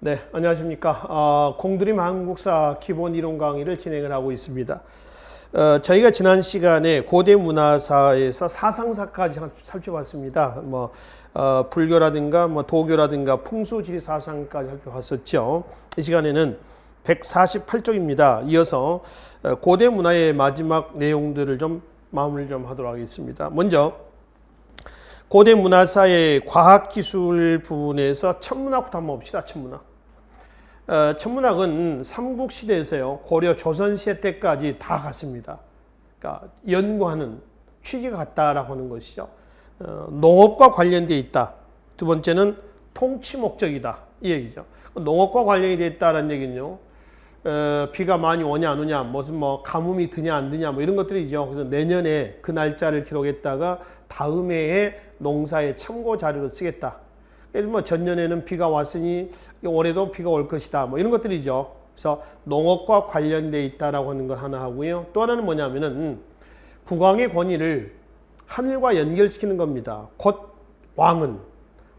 네, 안녕하십니까. 공드림 한국사 기본 이론 강의를 진행을 하고 있습니다. 저희가 지난 시간에 고대 문화사에서 사상사까지 살펴봤습니다. 불교라든가 도교라든가 풍수지리 사상까지 살펴봤었죠. 이 시간에는 148쪽입니다. 이어서 고대 문화의 마지막 내용들을 좀 마무리를 좀 하도록 하겠습니다. 먼저 고대 문화사의 과학기술 부분에서 천문학부터 한번 봅시다. 천문학. 천문학은 삼국시대에서요, 고려 조선시대 때까지 다 갔습니다. 그러니까 연구하는 취지가 같다라고 하는 것이죠. 농업과 관련되어 있다. 두 번째는 통치 목적이다. 이 얘기죠. 농업과 관련이 되어 있다는 얘기는요, 비가 많이 오냐 안 오냐, 무슨 가뭄이 드냐 안 드냐, 이런 것들이죠. 그래서 내년에 그 날짜를 기록했다가 다음 해에 농사의 참고 자료로 쓰겠다. 그래서 전년에는 비가 왔으니 올해도 비가 올 것이다. 이런 것들이죠. 그래서 농업과 관련되어 있다라고 하는 걸 하나 하고요. 또 하나는 뭐냐면은 국왕의 권위를 하늘과 연결시키는 겁니다. 곧 왕은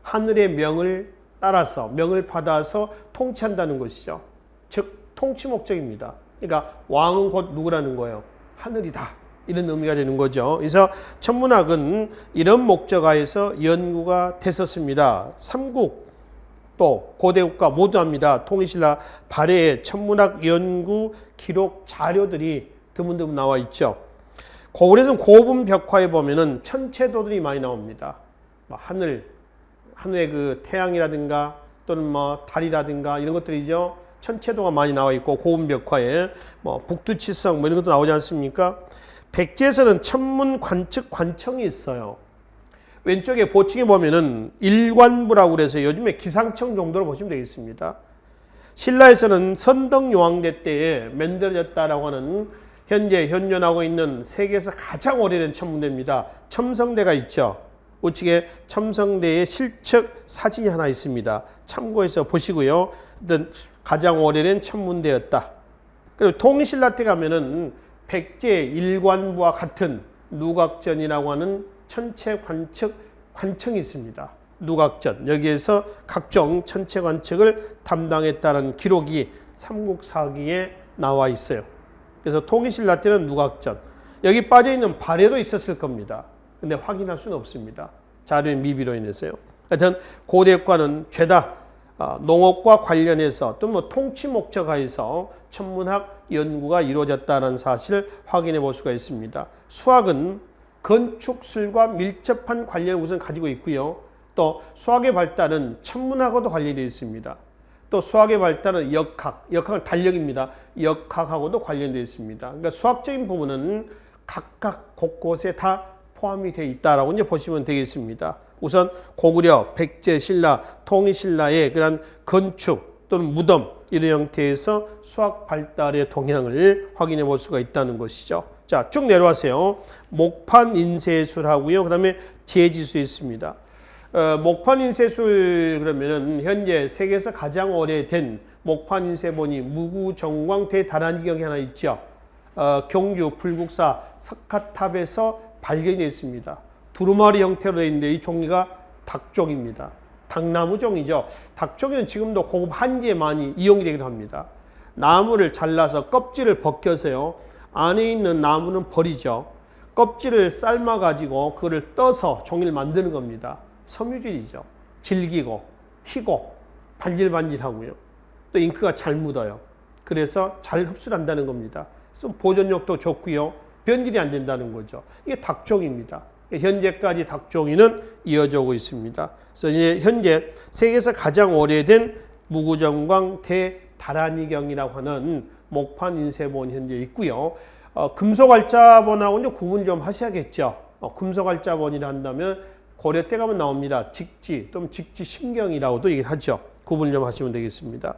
하늘의 명을 따라서 명을 받아서 통치한다는 것이죠. 즉 통치 목적입니다. 그러니까 왕은 곧 누구라는 거예요? 하늘이다. 이런 의미가 되는 거죠. 그래서 천문학은 이런 목적하에서 연구가 됐었습니다. 삼국 또 고대국가 모두 합니다. 통일신라 발해의 천문학 연구 기록 자료들이 드문드문 나와 있죠. 고구려에서는 고분벽화에 보면은 천체도들이 많이 나옵니다. 하늘의 그 태양이라든가 또는 달이라든가 이런 것들이죠. 천체도가 많이 나와 있고 고분벽화에 북두칠성 이런 것도 나오지 않습니까? 백제에서는 천문 관측 관청이 있어요. 왼쪽에 보층에 보면은 일관부라고 그래서 요즘에 기상청 정도로 보시면 되겠습니다. 신라에서는 선덕요왕대 때에 만들어졌다라고 하는 현재 현존하고 있는 세계에서 가장 오래된 천문대입니다. 첨성대가 있죠. 우측에 첨성대의 실측 사진이 하나 있습니다. 참고해서 보시고요. 가장 오래된 천문대였다. 그리고 통신라 때 가면은 백제 일관부와 같은 누각전이라고 하는 천체 관측 관청이 있습니다. 누각전. 여기에서 각종 천체 관측을 담당했다는 기록이 삼국사기에 나와 있어요. 그래서 통일신라 때는 누각전. 여기 빠져있는 발해도 있었을 겁니다. 근데 확인할 수는 없습니다. 자료의 미비로 인해서요. 하여튼 고대과는 죄다 농업과 관련해서 또 통치 목적하에서 천문학 연구가 이루어졌다는 사실을 확인해 볼 수가 있습니다. 수학은 건축술과 밀접한 관련을 우선 가지고 있고요. 또 수학의 발달은 천문학과도 관련이 되어 있습니다. 또 수학의 발달은 역학은 달력입니다. 역학하고도 관련되어 있습니다. 그러니까 수학적인 부분은 각각 곳곳에 다 포함이 되어 있다라고 이제 보시면 되겠습니다. 우선 고구려, 백제, 신라, 통일신라의 그런 건축 또는 무덤 이런 형태에서 수학 발달의 동향을 확인해 볼 수가 있다는 것이죠. 자, 쭉 내려와세요. 목판인쇄술하고요. 그 다음에 제지수 있습니다. 목판인쇄술 그러면은 현재 세계에서 가장 오래된 목판인쇄본이 무구정광 대다란기경이 하나 있죠. 경주 불국사 석가탑에서 발견이 됐습니다. 두루마리 형태로 되어 있는데 이 종이가 닭종입니다. 닭나무종이죠. 닭종이는 지금도 고급 한지에 많이 이용이 되기도 합니다. 나무를 잘라서 껍질을 벗겨서요. 안에 있는 나무는 버리죠. 껍질을 삶아가지고 그거를 떠서 종이를 만드는 겁니다. 섬유질이죠. 질기고 희고 반질반질하고요. 또 잉크가 잘 묻어요. 그래서 잘 흡수를 한다는 겁니다. 그래서 보존력도 좋고요. 변질이 안 된다는 거죠. 이게 닭종입니다. 현재까지 닭종이는 이어져 오고 있습니다. 그래서 이제 현재 세계에서 가장 오래된 무구정광 대다란이경이라고 하는 목판인쇄본이 현재 있고요. 금속알짜본하고 이제 구분 좀 하셔야겠죠. 금속알짜본이라 한다면 고려 때 가면 나옵니다. 직지 또는 직지심경이라고도 얘기를 하죠. 구분을 좀 하시면 되겠습니다.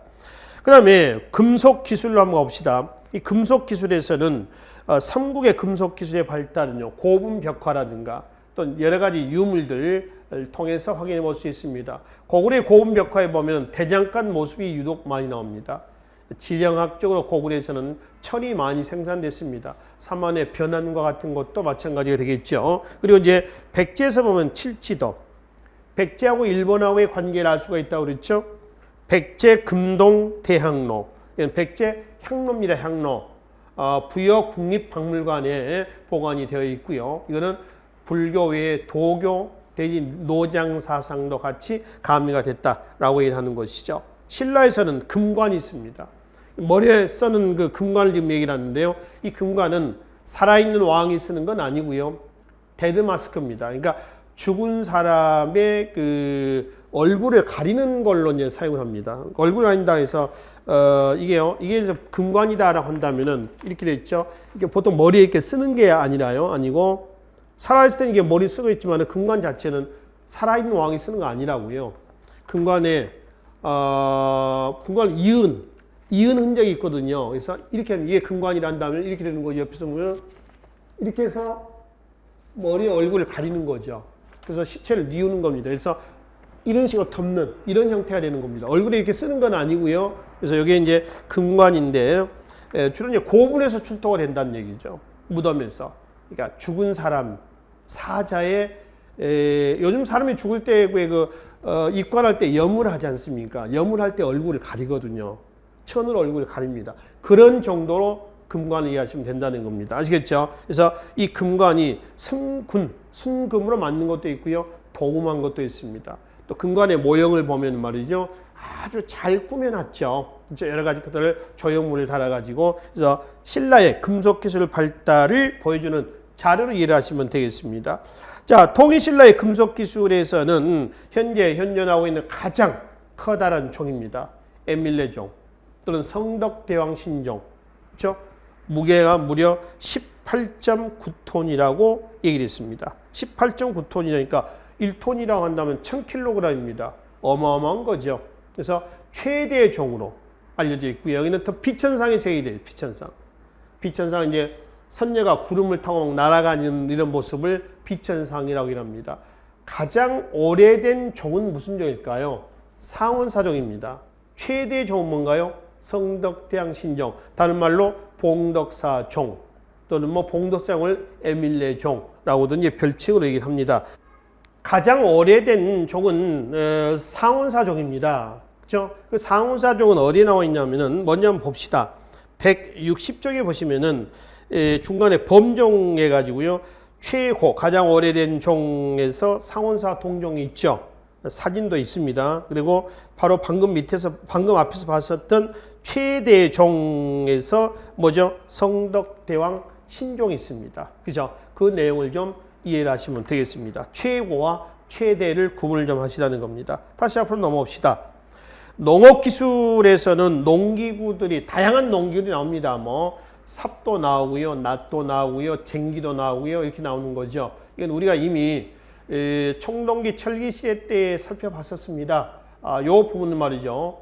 그 다음에 금속기술로 한번 봅시다. 이 금속기술에서는 삼국의 금속기술의 발달은요, 고분벽화라든가 또 여러 가지 유물들을 통해서 확인해 볼 수 있습니다. 고구려의 고분벽화에 보면 대장간 모습이 유독 많이 나옵니다. 지정학적으로 고구려에서는 철이 많이 생산됐습니다. 삼안의 변환과 같은 것도 마찬가지가 되겠죠. 그리고 이제 백제에서 보면 칠지도, 백제하고 일본하고의 관계를 알 수가 있다고 그랬죠. 백제 금동 대향로, 이건 백제 향로입니다. 향로. 부여 국립박물관에 보관이 되어 있고요. 이거는 불교 외에 도교, 대신 노장 사상도 같이 가미가 됐다라고 얘기하는 것이죠. 신라에서는 금관이 있습니다. 머리에 쓰는 그 금관을 지금 얘기를 하는데요. 이 금관은 살아있는 왕이 쓰는 건 아니고요. 데드 마스크입니다. 그러니까 죽은 사람의 그 얼굴을 가리는 걸로 이제 사용을 합니다. 얼굴을 가린다 해서 이게 이제 금관이다라고 한다면은 이렇게 돼 있죠. 이게 보통 머리에 이렇게 쓰는 게 아니고 살아있을 때는 이게 머리 쓰고 있지만 금관 자체는 살아있는 왕이 쓰는 거 아니라고요. 금관에 금관 이은 흔적이 있거든요. 그래서 이렇게 하면 이게 금관이란다면 이렇게 되는 거죠. 옆에서 보면 이렇게 해서 머리에 얼굴을 가리는 거죠. 그래서 시체를 뉘우는 겁니다. 그래서 이런 식으로 덮는 이런 형태가 되는 겁니다. 얼굴에 이렇게 쓰는 건 아니고요. 그래서 이게 이제 금관인데 주로 이제 고분에서 출토가 된다는 얘기죠. 무덤에서. 그러니까 죽은 사람 사자의 요즘 사람이 죽을 때 입관할 때 염을 하지 않습니까? 염을 할 때 얼굴을 가리거든요. 천으로 얼굴을 가립니다. 그런 정도로 금관을 이해하시면 된다는 겁니다. 아시겠죠? 그래서 이 금관이 순금으로 만든 것도 있고요. 도금한 것도 있습니다. 또 금관의 모형을 보면 말이죠. 아주 잘 꾸며놨죠. 여러 가지 것들을 조형물을 달아가지고 그래서 신라의 금속 기술 발달을 보여주는 자료로 이해를 하시면 되겠습니다. 자, 통일신라의 금속 기술에서는 현재 현존하고 있는 가장 커다란 종입니다. 에밀레종 또는 성덕대왕 신종. 그렇죠? 무게가 무려 18.9톤이라고 얘기를 했습니다. 18.9톤이니까 1톤이라고 한다면 1000kg입니다. 어마어마한 거죠. 그래서 최대의 종으로 알려져 있고요. 여기는 또 비천상의 세계대예요. 비천상. 비천상 이제 선녀가 구름을 타고 날아가는 이런 모습을 비천상이라고 합니다. 가장 오래된 종은 무슨 종일까요? 상원사종입니다. 최대의 종은 뭔가요? 성덕대왕 신종. 다른 말로 봉덕사종 또는 봉덕사종을 에밀레종라고도 이제 별칭으로 얘기를 합니다. 가장 오래된 종은 상원사종입니다. 그렇죠? 그 상원사종은 어디에 나와 있냐면은 먼저 한번 봅시다. 160쪽에 보시면은 중간에 범종해 가지고요. 최고 가장 오래된 종에서 상원사 동종이 있죠. 사진도 있습니다. 그리고 바로 방금 앞에서 봤었던 최대 종에서 뭐죠? 성덕대왕 신종이 있습니다. 그죠? 그 내용을 좀 이해를 하시면 되겠습니다. 최고와 최대를 구분을 좀 하시라는 겁니다. 다시 앞으로 넘어옵시다. 농업기술에서는 농기구들이 다양한 농기구들이 나옵니다. 삽도 나오고요, 낫도 나오고요, 쟁기도 나오고요, 이렇게 나오는 거죠. 이건 우리가 이미 청동기 철기 시대 때 살펴봤었습니다. 요 부분은 말이죠.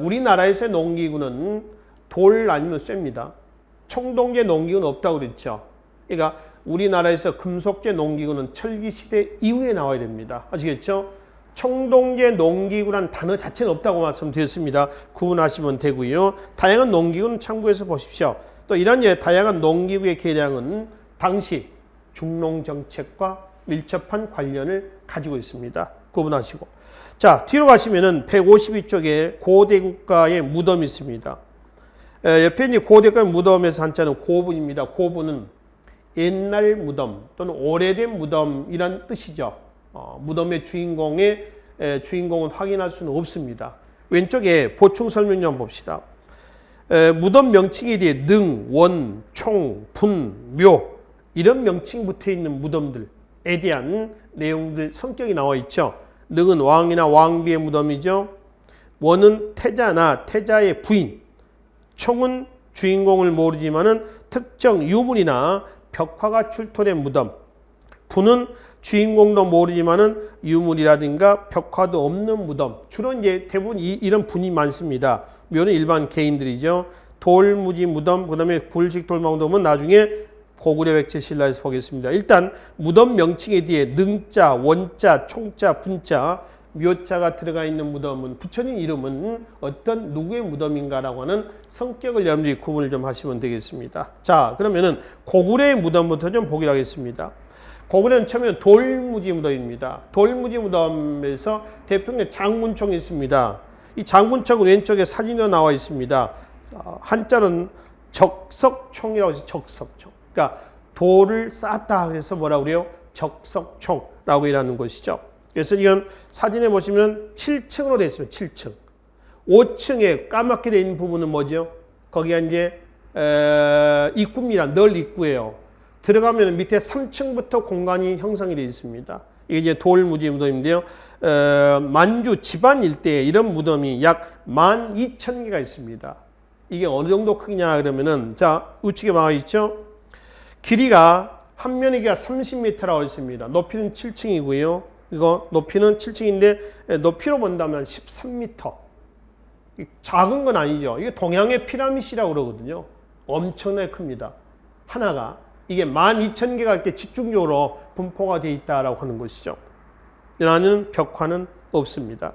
우리나라에서의 농기구는 돌 아니면 쇠입니다. 청동기의 농기구는 없다고 그랬죠. 그러니까 우리나라에서 금속제 농기구는 철기 시대 이후에 나와야 됩니다. 아시겠죠? 청동제 농기구란 단어 자체는 없다고 말씀드렸습니다. 구분하시면 되고요. 다양한 농기구는 참고해서 보십시오. 또 이런 다양한 농기구의 개량은 당시 중농정책과 밀접한 관련을 가지고 있습니다. 구분하시고. 자, 뒤로 가시면은 152쪽에 고대국가의 무덤이 있습니다. 옆에 이제 고대국가의 무덤에서 한자는 고분입니다. 고분은 옛날 무덤 또는 오래된 무덤이란 뜻이죠. 무덤의 주인공은 확인할 수는 없습니다. 왼쪽에 보충 설명 좀 봅시다. 무덤 명칭에 대해 능, 원, 총, 분, 묘 이런 명칭이 붙어 있는 무덤들에 대한 내용들 성격이 나와 있죠. 능은 왕이나 왕비의 무덤이죠. 원은 태자나 태자의 부인, 총은 주인공을 모르지만은 특정 유물이나 벽화가 출토된 무덤, 분은 주인공도 모르지만은 유물이라든가 벽화도 없는 무덤. 주로 이제 대부분 이런 분이 많습니다. 묘는 일반 개인들이죠. 돌무지 무덤, 그다음에 굴식 돌망무덤은 나중에 고구려 백제 신라에서 보겠습니다. 일단 무덤 명칭에 대해 능자, 원자, 총자, 분자, 묘자가 들어가 있는 무덤은 부처님 이름은 어떤 누구의 무덤인가라고 하는 성격을 여러분들이 구분을 좀 하시면 되겠습니다. 자, 그러면은 고구려의 무덤부터 좀 보기로 하겠습니다. 고구려는 처음에 돌무지 무덤입니다. 돌무지 무덤에서 대표는 장문총이 있습니다. 이 장군척은 왼쪽에 사진으로 나와 있습니다. 한자는 적석총이라고 해서 적석총. 그러니까 돌을 쌓았다 해서 뭐라고 그래요? 적석총라고 일하는 것이죠. 그래서 지금 사진에 보시면 7층으로 되어 있습니다. 7층. 5층에 까맣게 되어 있는 부분은 뭐죠? 거기가 이제 입구입니다. 널 입구예요. 들어가면 밑에 3층부터 공간이 형성이 되어 있습니다. 이게 이제 돌무지 무덤인데요. 만주 지반 일대에 이런 무덤이 약 12,000개가 있습니다. 이게 어느 정도 크기냐 그러면은 자 우측에 나와 있죠. 길이가 한 면이가 30m라고 했습니다. 높이는 7층이고요. 이거 높이는 7층인데 높이로 본다면 13m. 작은 건 아니죠. 이게 동양의 피라미드라고 그러거든요. 엄청나게 큽니다. 하나가. 이게 12,000개가 이렇게 집중적으로 분포가 되어 있다라고 하는 것이죠. 이라는 벽화는 없습니다.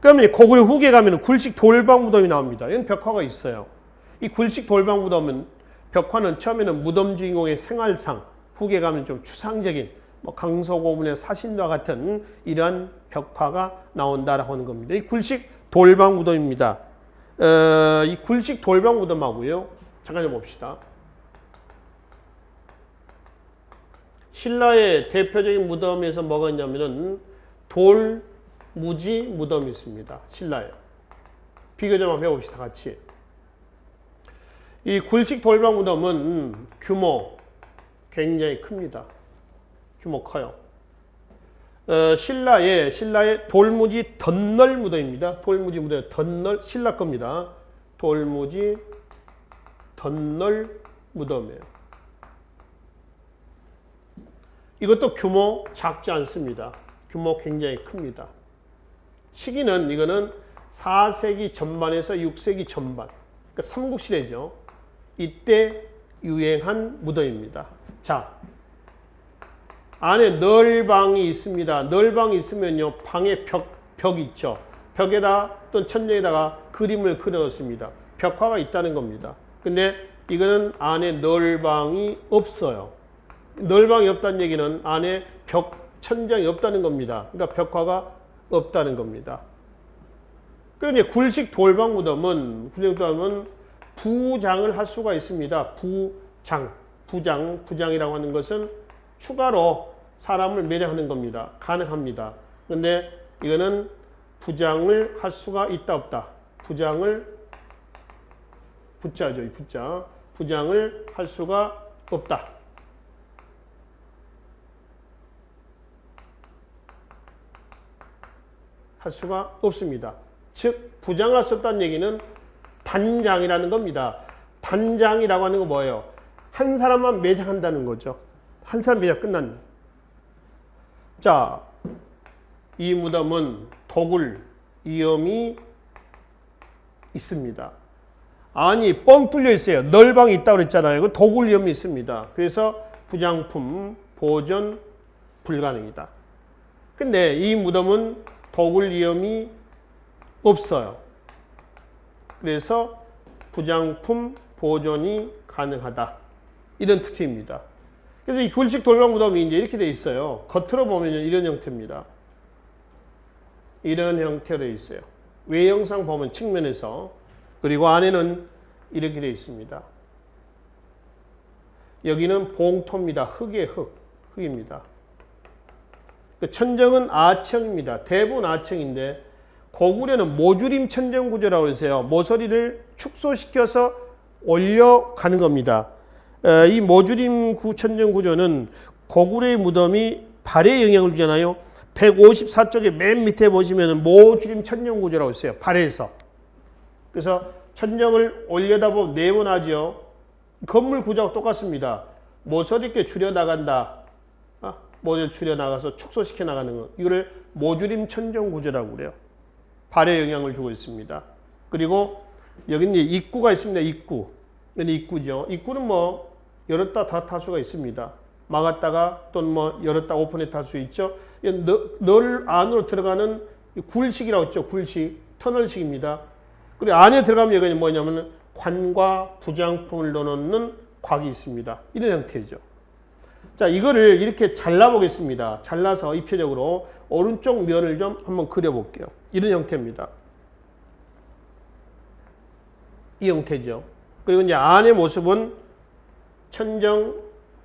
그러면 고구려 후기에 가면 굴식 돌방 무덤이 나옵니다. 이건 벽화가 있어요. 이 굴식 돌방 무덤은 벽화는 처음에는 무덤 주인공의 생활상, 후기에 가면 좀 추상적인 뭐 강서고문의 사신과 같은 이러한 벽화가 나온다라고 하는 겁니다. 이 굴식 돌방 무덤입니다. 이 굴식 돌방 무덤하고요. 잠깐 좀 봅시다. 신라의 대표적인 무덤에서 뭐가 있냐면은 돌무지 무덤이 있습니다. 신라에. 비교 좀 한번 해봅시다. 같이. 이 굴식 돌방 무덤은 규모 굉장히 큽니다. 규모 커요. 신라의 돌무지 덧널 무덤입니다. 돌무지 무덤 덧널 신라 겁니다. 돌무지 덧널 무덤이에요. 이것도 규모 작지 않습니다. 규모 굉장히 큽니다. 시기는 이거는 4세기 전반에서 6세기 전반, 그러니까 삼국시대죠. 이때 유행한 무덤입니다. 자, 안에 널방이 있습니다. 널방이 있으면요, 방에 벽 있죠. 벽에다 또는 천장에다가 그림을 그려놓습니다. 벽화가 있다는 겁니다. 근데 이거는 안에 널방이 없어요. 널방이 없다는 얘기는 안에 천장이 없다는 겁니다. 그러니까 벽화가 없다는 겁니다. 그런데 굴식 돌방 무덤은 부장을 할 수가 있습니다. 부장이라고 하는 것은 추가로 사람을 매장하는 겁니다. 가능합니다. 그런데 이거는 부장을 할 수가 있다 없다. 부장을 부자죠. 이 부자. 부장을 할 수가 없다. 할 수가 없습니다. 즉 부장을 할 수 없다는 얘기는 단장이라는 겁니다. 단장이라고 하는 건 뭐예요? 한 사람만 매장한다는 거죠. 한 사람 매장 끝난. 자, 이 무덤은 도굴 위험이 있습니다. 아니 뻥 뚫려 있어요. 널방이 있다고 그랬잖아요. 그 도굴 위험이 있습니다. 그래서 부장품 보존 불가능이다. 근데 이 무덤은 도굴 위험이 없어요. 그래서 부장품 보존이 가능하다. 이런 특징입니다. 그래서 이 굴식 돌방 무덤이 이제 이렇게 되어 있어요. 겉으로 보면 이런 형태입니다. 이런 형태로 되어 있어요. 외형상 보면 측면에서. 그리고 안에는 이렇게 되어 있습니다. 여기는 봉토입니다. 흙입니다. 천정은 아청입니다. 대부분 아청인데 고구려는 모주림 천정 구조라고 해서요. 모서리를 축소시켜서 올려가는 겁니다. 이 모주림 천정 구조는 고구려의 무덤이 발에 영향을 주잖아요. 154쪽에 맨 밑에 보시면 모주림 천정 구조라고 있어요. 발에서. 그래서 천정을 올려다 보면 네모나죠. 건물 구조하고 똑같습니다. 모서리 이렇게 줄여나간다. 모조리 줄여나가서 축소시켜 나가는 것. 이거를 모주림 천정 구조라고 그래요. 발에 영향을 주고 있습니다. 그리고 여기 이제 입구가 있습니다. 입구. 여기 입구죠. 입구는 뭐 열었다 닫았다 할 수가 있습니다. 막았다가 또는 뭐 열었다 오픈했다 할 수 있죠. 널 안으로 들어가는 굴식이라고 했죠. 굴식. 터널식입니다. 그리고 안에 들어가면 여기 뭐냐면 관과 부장품을 넣어놓는 곽이 있습니다. 이런 형태죠. 자, 이거를 이렇게 잘라보겠습니다. 잘라서 입체적으로 오른쪽 면을 좀 한번 그려볼게요. 이런 형태입니다. 이 형태죠. 그리고 이제 안의 모습은 천정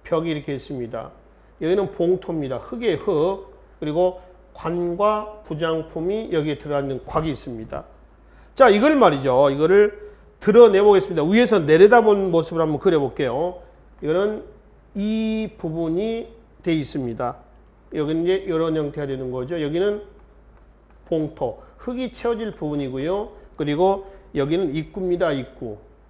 벽이 이렇게 있습니다. 여기는 봉토입니다. 흙의 흙. 그리고 관과 부장품이 여기에 들어있는 곽이 있습니다. 자, 이걸 말이죠. 이거를 드러내 보겠습니다. 위에서 내려다본 모습을 한번 그려볼게요. 이거는 이 부분이 돼 있습니다. 여기는 이제 이런 형태가 되는 거죠. 여기는 봉토, 흙이 채워질 부분이고요. 그리고 여기는 입구입니다.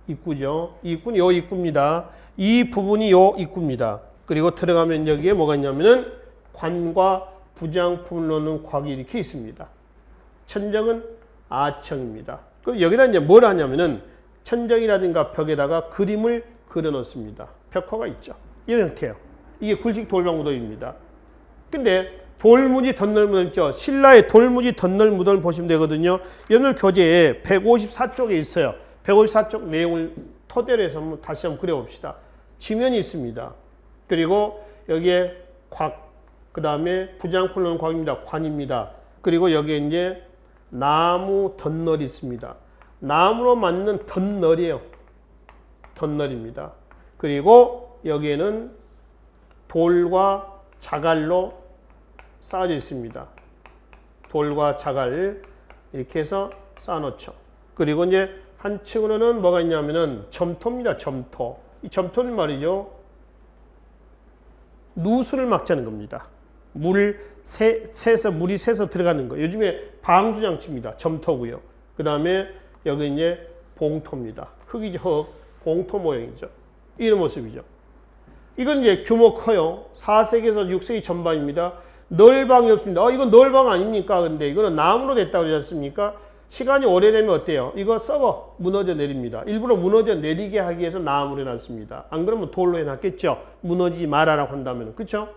입구죠. 입구는 요 입구입니다. 이 부분이 요 입구입니다. 그리고 들어가면 여기에 뭐가 있냐면은 관과 부장품을 넣는 곽이 이렇게 있습니다. 천정은 아청입니다. 그럼 여기다 이제 뭘 하냐면은 천정이라든가 벽에다가 그림을 그려 놓습니다. 벽화가 있죠. 이런 형태예요. 이게 굴식 돌방 무덤입니다. 근데 돌무지 덧널 무덤 있죠. 신라의 돌무지 덧널 무덤을 보시면 되거든요. 연월 교재에 154쪽에 있어요. 154쪽 내용을 토대로 해서 한번 다시 한번 그려봅시다. 지면이 있습니다. 그리고 여기에 곽, 그 다음에 부장품을 넣은 곽입니다. 관입니다. 그리고 여기에 이제 나무 덧널이 있습니다. 나무로 만든 덧널이에요. 덧널입니다. 그리고 여기에는 돌과 자갈로 쌓아져 있습니다. 돌과 자갈 이렇게 해서 쌓아놓죠. 그리고 이제 한층으로는 뭐가 있냐면은 점토입니다. 점토. 이 점토는 말이죠. 누수를 막자는 겁니다. 물이 새서 들어가는 거. 요즘에 방수장치입니다. 점토고요. 그 다음에 여기 이제 봉토입니다. 흙이죠. 흙. 봉토 모양이죠. 이런 모습이죠. 이건 이제 규모 커요. 4세기에서 6세기 전반입니다. 널방이 없습니다. 이건 널방 아닙니까? 근데 이거는 나무로 됐다고 그러지 않습니까? 시간이 오래되면 어때요? 이거 썩어 무너져 내립니다. 일부러 무너져 내리게 하기 위해서 나무로 해놨습니다. 안 그러면 돌로 해놨겠죠. 무너지지 말아라고 한다면. 그렇죠?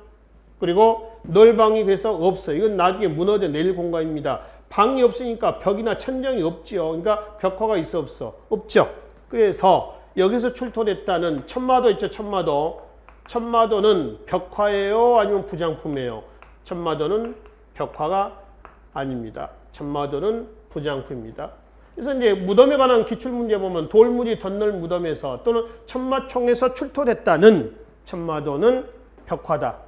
그리고 널방이 그래서 없어요. 이건 나중에 무너져 내릴 공간입니다. 방이 없으니까 벽이나 천정이 없지요. 그러니까 벽화가 있어 없어? 없죠. 그래서 여기서 출토됐다는 천마도 있죠. 천마도. 천마도는 벽화예요? 아니면 부장품이에요? 천마도는 벽화가 아닙니다. 천마도는 부장품입니다. 그래서 이제 무덤에 관한 기출문제 보면 돌무지 덧널 무덤에서 또는 천마총에서 출토됐다는 천마도는 벽화다.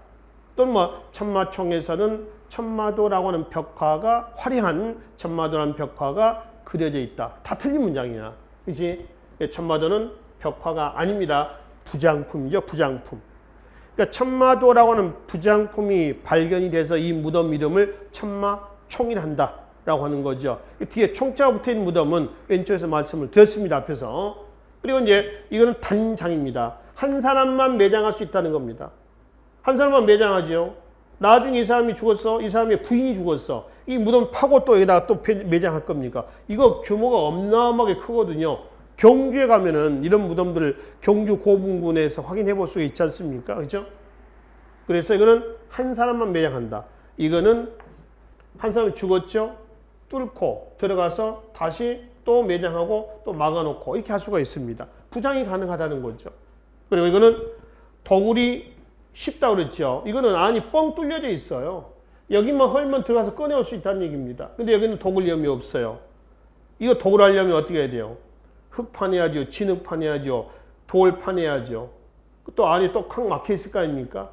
또는 천마총에서는 천마도라고 하는 벽화가 화려한 천마도라는 벽화가 그려져 있다. 다 틀린 문장이야. 그렇지? 천마도는 벽화가 아닙니다. 부장품이죠. 부장품. 그러니까 천마도라고 하는 부장품이 발견이 돼서 이 무덤 이름을 천마총이라 한다라고 하는 거죠. 뒤에 총자가 붙어있는 무덤은 왼쪽에서 말씀을 드렸습니다. 앞에서. 그리고 이제 이거는 단장입니다. 한 사람만 매장할 수 있다는 겁니다. 한 사람만 매장하죠. 나중에 이 사람이 죽었어. 이 사람의 부인이 죽었어. 이 무덤 파고 또 여기다가 또 매장할 겁니까? 이거 규모가 어마어마하게 크거든요. 경주에 가면은 이런 무덤들을 경주 고분군에서 확인해 볼 수 있지 않습니까? 그렇죠? 그래서 이거는 한 사람만 매장한다. 이거는 한 사람이 죽었죠? 뚫고 들어가서 다시 또 매장하고 또 막아놓고 이렇게 할 수가 있습니다. 부장이 가능하다는 거죠. 그리고 이거는 도굴이 쉽다고 그랬죠. 이거는 안이 뻥 뚫려져 있어요. 여기만 헐면 들어가서 꺼내올 수 있다는 얘기입니다. 근데 여기는 도굴 위험이 없어요. 이거 도굴하려면 어떻게 해야 돼요? 흙판 해야죠. 진흙판 해야죠. 돌판 해야죠. 또 안에 또 콱 막혀 있을 거 아닙니까?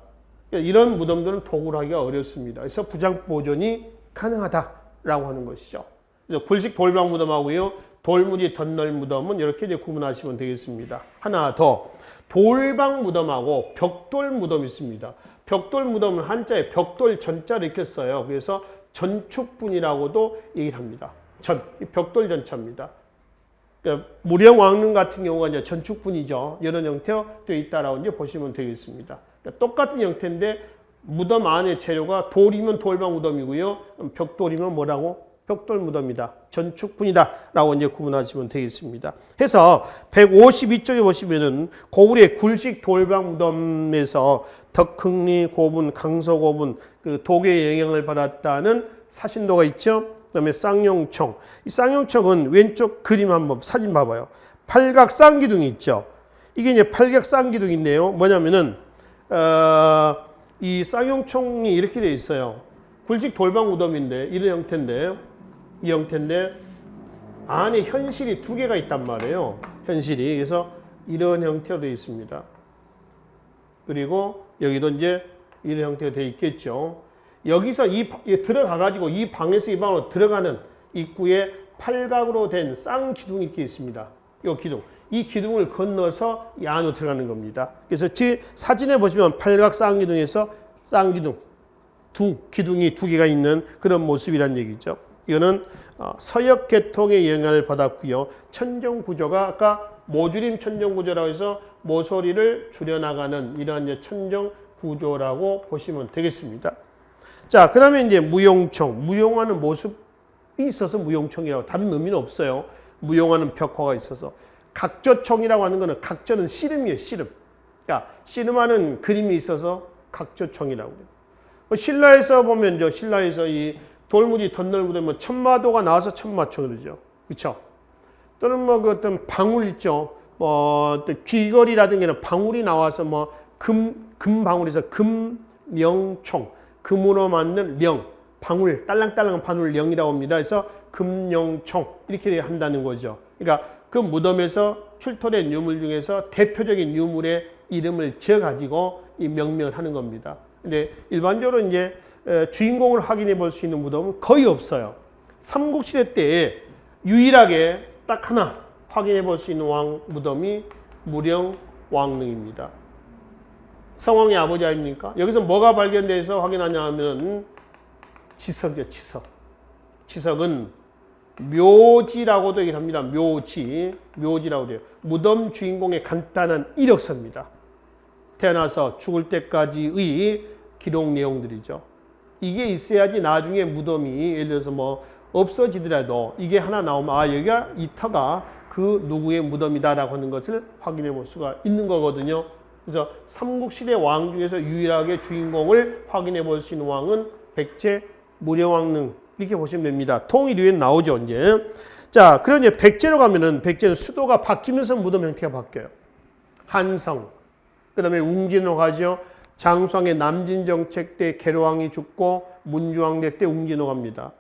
이런 무덤들은 도굴하기가 어렵습니다. 그래서 부장 보존이 가능하다라고 하는 것이죠. 그래서 굴식 돌방 무덤하고요. 돌무지 덧널 무덤은 이렇게 이제 구분하시면 되겠습니다. 하나 더. 돌방 무덤하고 벽돌 무덤이 있습니다. 벽돌 무덤은 한자에 벽돌 전자를 익혔어요. 그래서 전축분이라고도 얘기를 합니다. 벽돌 전차입니다. 그러니까 무령왕릉 같은 경우가 이제 전축분이죠. 이런 형태로 되어 있다라고 이제 보시면 되겠습니다. 그러니까 똑같은 형태인데 무덤 안의 재료가 돌이면 돌방 무덤이고요. 벽돌이면 뭐라고? 벽돌 무덤이다. 전축분이다. 라고 이제 구분하시면 되겠습니다. 해서 152쪽에 보시면은 고구려의 굴식 돌방 무덤에서 덕흥리 고분, 강서 고분, 그 도계의 영향을 받았다는 사신도가 있죠. 그다음에 쌍용총. 이 쌍용총은 왼쪽 그림 한번 사진 봐봐요. 팔각 쌍기둥이 있죠. 이게 이제 팔각 쌍기둥인데요. 뭐냐면은 이 쌍용총이 이렇게 돼 있어요. 굴식 돌방 무덤인데 이런 형태인데 이 형태인데 안에 현실이 두 개가 있단 말이에요. 현실이. 그래서 이런 형태로 되어 있습니다. 그리고 여기도 이제 이런 형태로 되어 있겠죠. 여기서 들어가가지고 이 방에서 이 방으로 들어가는 입구에 팔각으로 된 쌍기둥이 이렇게 있습니다. 이 기둥. 이 기둥을 건너서 이 안으로 들어가는 겁니다. 그래서 사진에 보시면 팔각 쌍기둥에서 쌍기둥, 기둥이 두 개가 있는 그런 모습이란 얘기죠. 이거는 서역 계통의 영향을 받았고요. 천정 구조가 아까 모주림 천정 구조라고 해서 모서리를 줄여나가는 이러한 이제 천정 구조라고 보시면 되겠습니다. 자, 그 다음에 이제 무용청, 무용하는 모습이 있어서 무용청이라고, 다른 의미는 없어요. 무용하는 벽화가 있어서. 각조청이라고 하는 거는, 각조는 씨름이에요, 씨름. 그러니까 씨름하는 그림이 있어서 각조청이라고 해요. 신라에서 보면, 신라에서 이 돌무지 덧널무되면 천마도가 나와서 천마청 그러죠. 그렇죠? 또는 뭐 그 어떤 방울 있죠. 어떤 귀걸이라든가 방울이 나와서 금방울에서 금령총, 금으로 만든 령, 방울, 딸랑딸랑한 방울 령이라고 합니다. 그래서 금령총 이렇게 한다는 거죠. 그러니까 그 무덤에서 출토된 유물 중에서 대표적인 유물의 이름을 지어가지고 이 명명을 하는 겁니다. 근데 일반적으로 이제 주인공을 확인해 볼 수 있는 무덤은 거의 없어요. 삼국시대 때에 유일하게 딱 하나 확인해 볼 수 있는 왕 무덤이 무령왕릉입니다. 성왕의 아버지 아닙니까? 여기서 뭐가 발견돼서 확인하냐 하면 지석이죠, 지석. 지석은 묘지라고도 얘기를 합니다. 묘지라고 돼요. 무덤 주인공의 간단한 이력서입니다. 태어나서 죽을 때까지의 기록 내용들이죠. 이게 있어야지 나중에 무덤이 예를 들어서 뭐 없어지더라도 이게 하나 나오면 여기가 이 터가 그 누구의 무덤이다라고 하는 것을 확인해 볼 수가 있는 거거든요. 그래서 삼국시대 왕 중에서 유일하게 주인공을 확인해 볼 수 있는 왕은 백제 무령왕릉 이렇게 보시면 됩니다. 통일후에 나오죠, 이제. 자, 그럼 이제 백제로 가면은 백제는 수도가 바뀌면서 무덤 형태가 바뀌어요. 한성, 그 다음에 웅진으로 가죠. 장수왕의 남진정책 때 계로왕이 죽고 문주왕대 때 웅진으로 갑니다.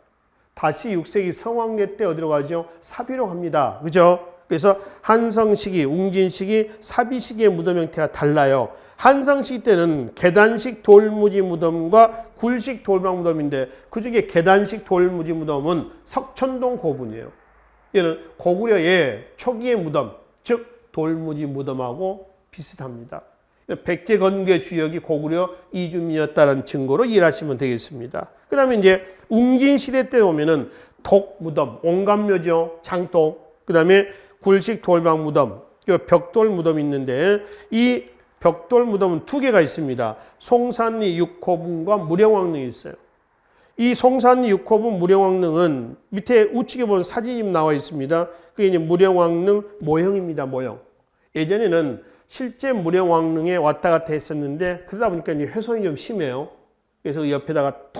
다시 6세기 성왕대 때 어디로 가죠? 사비로 갑니다. 그죠? 그래서 한성 시기, 웅진 시기, 사비 시기의 무덤 형태가 달라요. 한성 시기 때는 계단식 돌무지 무덤과 굴식 돌방 무덤인데 그중에 계단식 돌무지 무덤은 석천동 고분이에요. 얘는 고구려의 초기의 무덤, 즉 돌무지 무덤하고 비슷합니다. 백제 건국의 주역이 고구려 이주민이었다는 증거로 이해하시면 되겠습니다. 그 다음에 이제 웅진 시대 때 보면은 독무덤, 옹감묘죠, 장독, 그 다음에 굴식 돌방 무덤, 벽돌 무덤이 있는데 이 벽돌 무덤은 두 개가 있습니다. 송산리 6호분과 무령왕릉이 있어요. 이 송산리 6호분 무령왕릉은 밑에 우측에 보면 사진이 나와 있습니다. 그게 이제 무령왕릉 모형입니다, 모형. 예전에는 실제 무령왕릉에 왔다 갔다 했었는데 그러다 보니까 이제 훼손이 좀 심해요. 그래서 옆에다가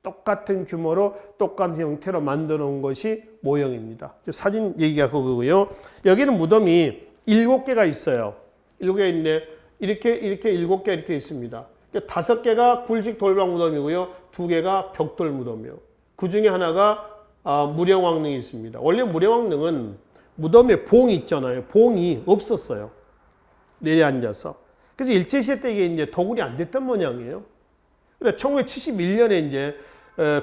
똑같은 규모로 똑같은 형태로 만들어 놓은 것이 모형입니다. 사진 얘기가 그거고요. 여기는 무덤이 7개가 있어요. 7개가 있는데 이렇게 7개 이렇게 있습니다. 5개가 굴식 돌방 무덤이고요. 2개가 벽돌 무덤이에요. 그 중에 하나가 무령왕릉이 있습니다. 원래 무령왕릉은 무덤에 봉이 있잖아요. 봉이 없었어요. 내려앉아서. 그래서 일제시대 때 이게 이제 도굴이 안 됐던 모양이에요. 그래서 1971년에 이제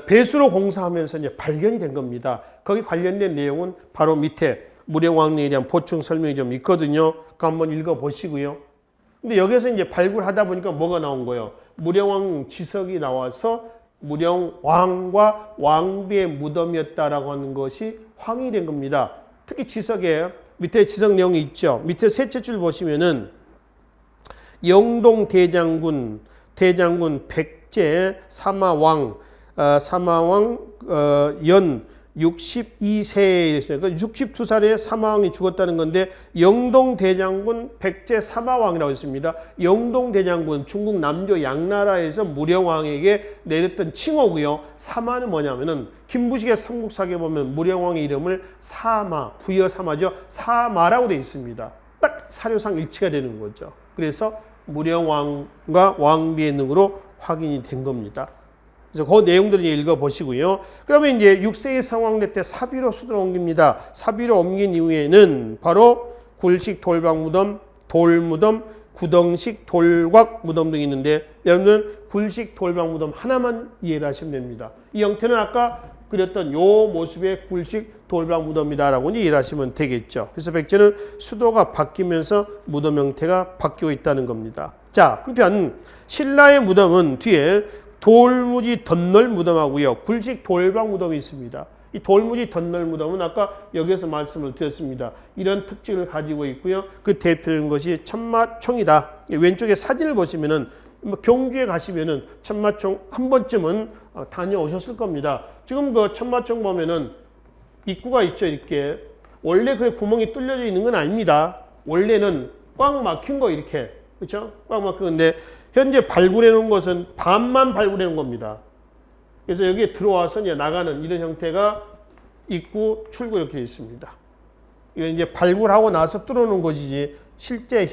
배수로 공사하면서 이제 발견이 된 겁니다. 거기 관련된 내용은 바로 밑에 무령왕릉에 대한 보충 설명이 좀 있거든요. 그거 한번 읽어보시고요. 근데 여기서 이제 발굴하다 보니까 뭐가 나온 거예요? 무령왕릉 지석이 나와서 무령왕과 왕비의 무덤이었다라고 하는 것이 확인이 된 겁니다. 특히 지석에 밑에 지석 내용이 있죠. 밑에 셋째 줄 보시면은 영동 대장군 백제 사마왕 연 62세에 62살에 사마왕이 죽었다는 건데 영동 대장군 백제 사마왕이라고 했습니다. 영동 대장군 중국 남조 양나라에서 무령왕에게 내렸던 칭호고요. 사마는 뭐냐면은 김부식의 삼국사기에 보면 무령왕의 이름을 사마, 부여사마죠. 사마라고 되어 있습니다. 딱 사료상 일치가 되는 거죠. 그래서 무령왕과 왕비의 능으로 확인이 된 겁니다. 그래서 그 내용들을 읽어보시고요. 그러면 이제 6세기 성황례 때 사비로 수도로 옮깁니다. 사비로 옮긴 이후에는 바로 굴식 돌박 무덤, 돌무덤, 구덩식 돌곽 무덤 등이 있는데 여러분들 굴식 돌박 무덤 하나만 이해를 하시면 됩니다. 이 형태는 아까 그렸던 요 모습의 굴식 돌박 무덤이다라고 이해를 하시면 되겠죠. 그래서 백제는 수도가 바뀌면서 무덤 형태가 바뀌고 있다는 겁니다. 자, 한편 신라의 무덤은 뒤에 돌무지 덧널 무덤하고요. 굴식 돌박 무덤이 있습니다. 이 돌무지 덧널 무덤은 아까 여기서 말씀을 드렸습니다. 이런 특징을 가지고 있고요. 그 대표적인 것이 천마총이다. 왼쪽에 사진을 보시면은 경주에 가시면은 천마총 한 번쯤은 다녀오셨을 겁니다. 지금 그 천마총 보면은 입구가 있죠. 이렇게 원래 그 구멍이 뚫려져 있는 건 아닙니다. 원래는 꽉 막힌 거 이렇게 그렇죠? 꽉 막힌 건데 현재 발굴해 놓은 것은 반만 발굴해 놓은 겁니다. 그래서 여기에 들어와서 이제 나가는 이런 형태가 입구, 출구 이렇게 있습니다. 이건 이제 발굴하고 나서 뚫어놓은 것이지 실제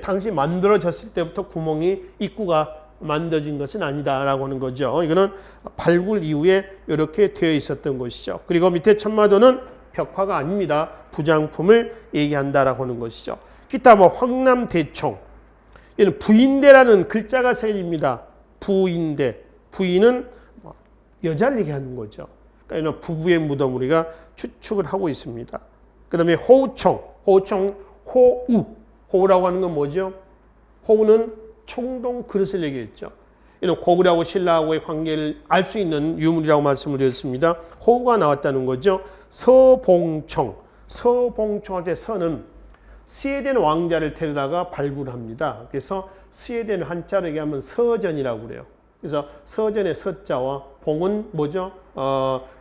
당시 만들어졌을 때부터 구멍이 입구가 만들어진 것은 아니다라고 하는 거죠. 이거는 발굴 이후에 이렇게 되어 있었던 것이죠. 그리고 밑에 천마도는 벽화가 아닙니다. 부장품을 얘기한다라고 하는 것이죠. 기타 뭐 황남대총, 이는 부인대라는 글자가 새깁니다. 부인대, 부인은 여자를 얘기하는 거죠. 그러니까 이런 부부의 무덤 우리가 추측을 하고 있습니다. 그 다음에 호우총, 호우라고 하는 건 뭐죠? 호우는 청동 그릇을 얘기했죠. 이런 고구려하고 신라하고의 관계를 알 수 있는 유물이라고 말씀을 드렸습니다. 호우가 나왔다는 거죠. 서봉청할 때 서는 스웨덴 왕자를 데려다가 발굴합니다. 그래서 스웨덴 한자로 얘기하면 서전이라고 그래요. 그래서 서전의 서자와 봉은 뭐죠?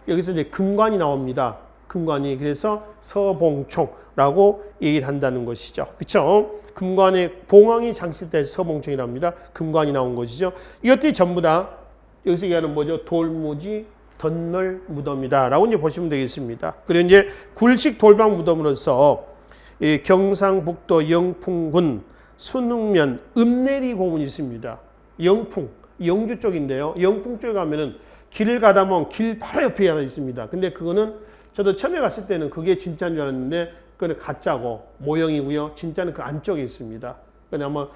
여기서 이제 금관이 나옵니다. 금관이 그래서 서봉총라고 얘기를 한다는 것이죠. 그렇죠? 금관에 봉황이 장식돼서 서봉총이라고 합니다. 금관이 나온 것이죠. 이것들이 전부 다 여기서 얘기하는 뭐죠? 돌무지 덧널 무덤이다라고 이제 보시면 되겠습니다. 그리고 이제 굴식 돌박 무덤으로서 이 경상북도 영풍군 순흥면 읍내리 고문이 있습니다. 영풍, 영주 쪽인데요. 영풍 쪽에 가면은 길을 가다 보면 길 바로 옆에 하나 있습니다. 근데 그거는 저도 처음에 갔을 때는 그게 진짜인 줄 알았는데 그거는 가짜고 모형이고요. 진짜는 그 안쪽에 있습니다. 그냥 뭐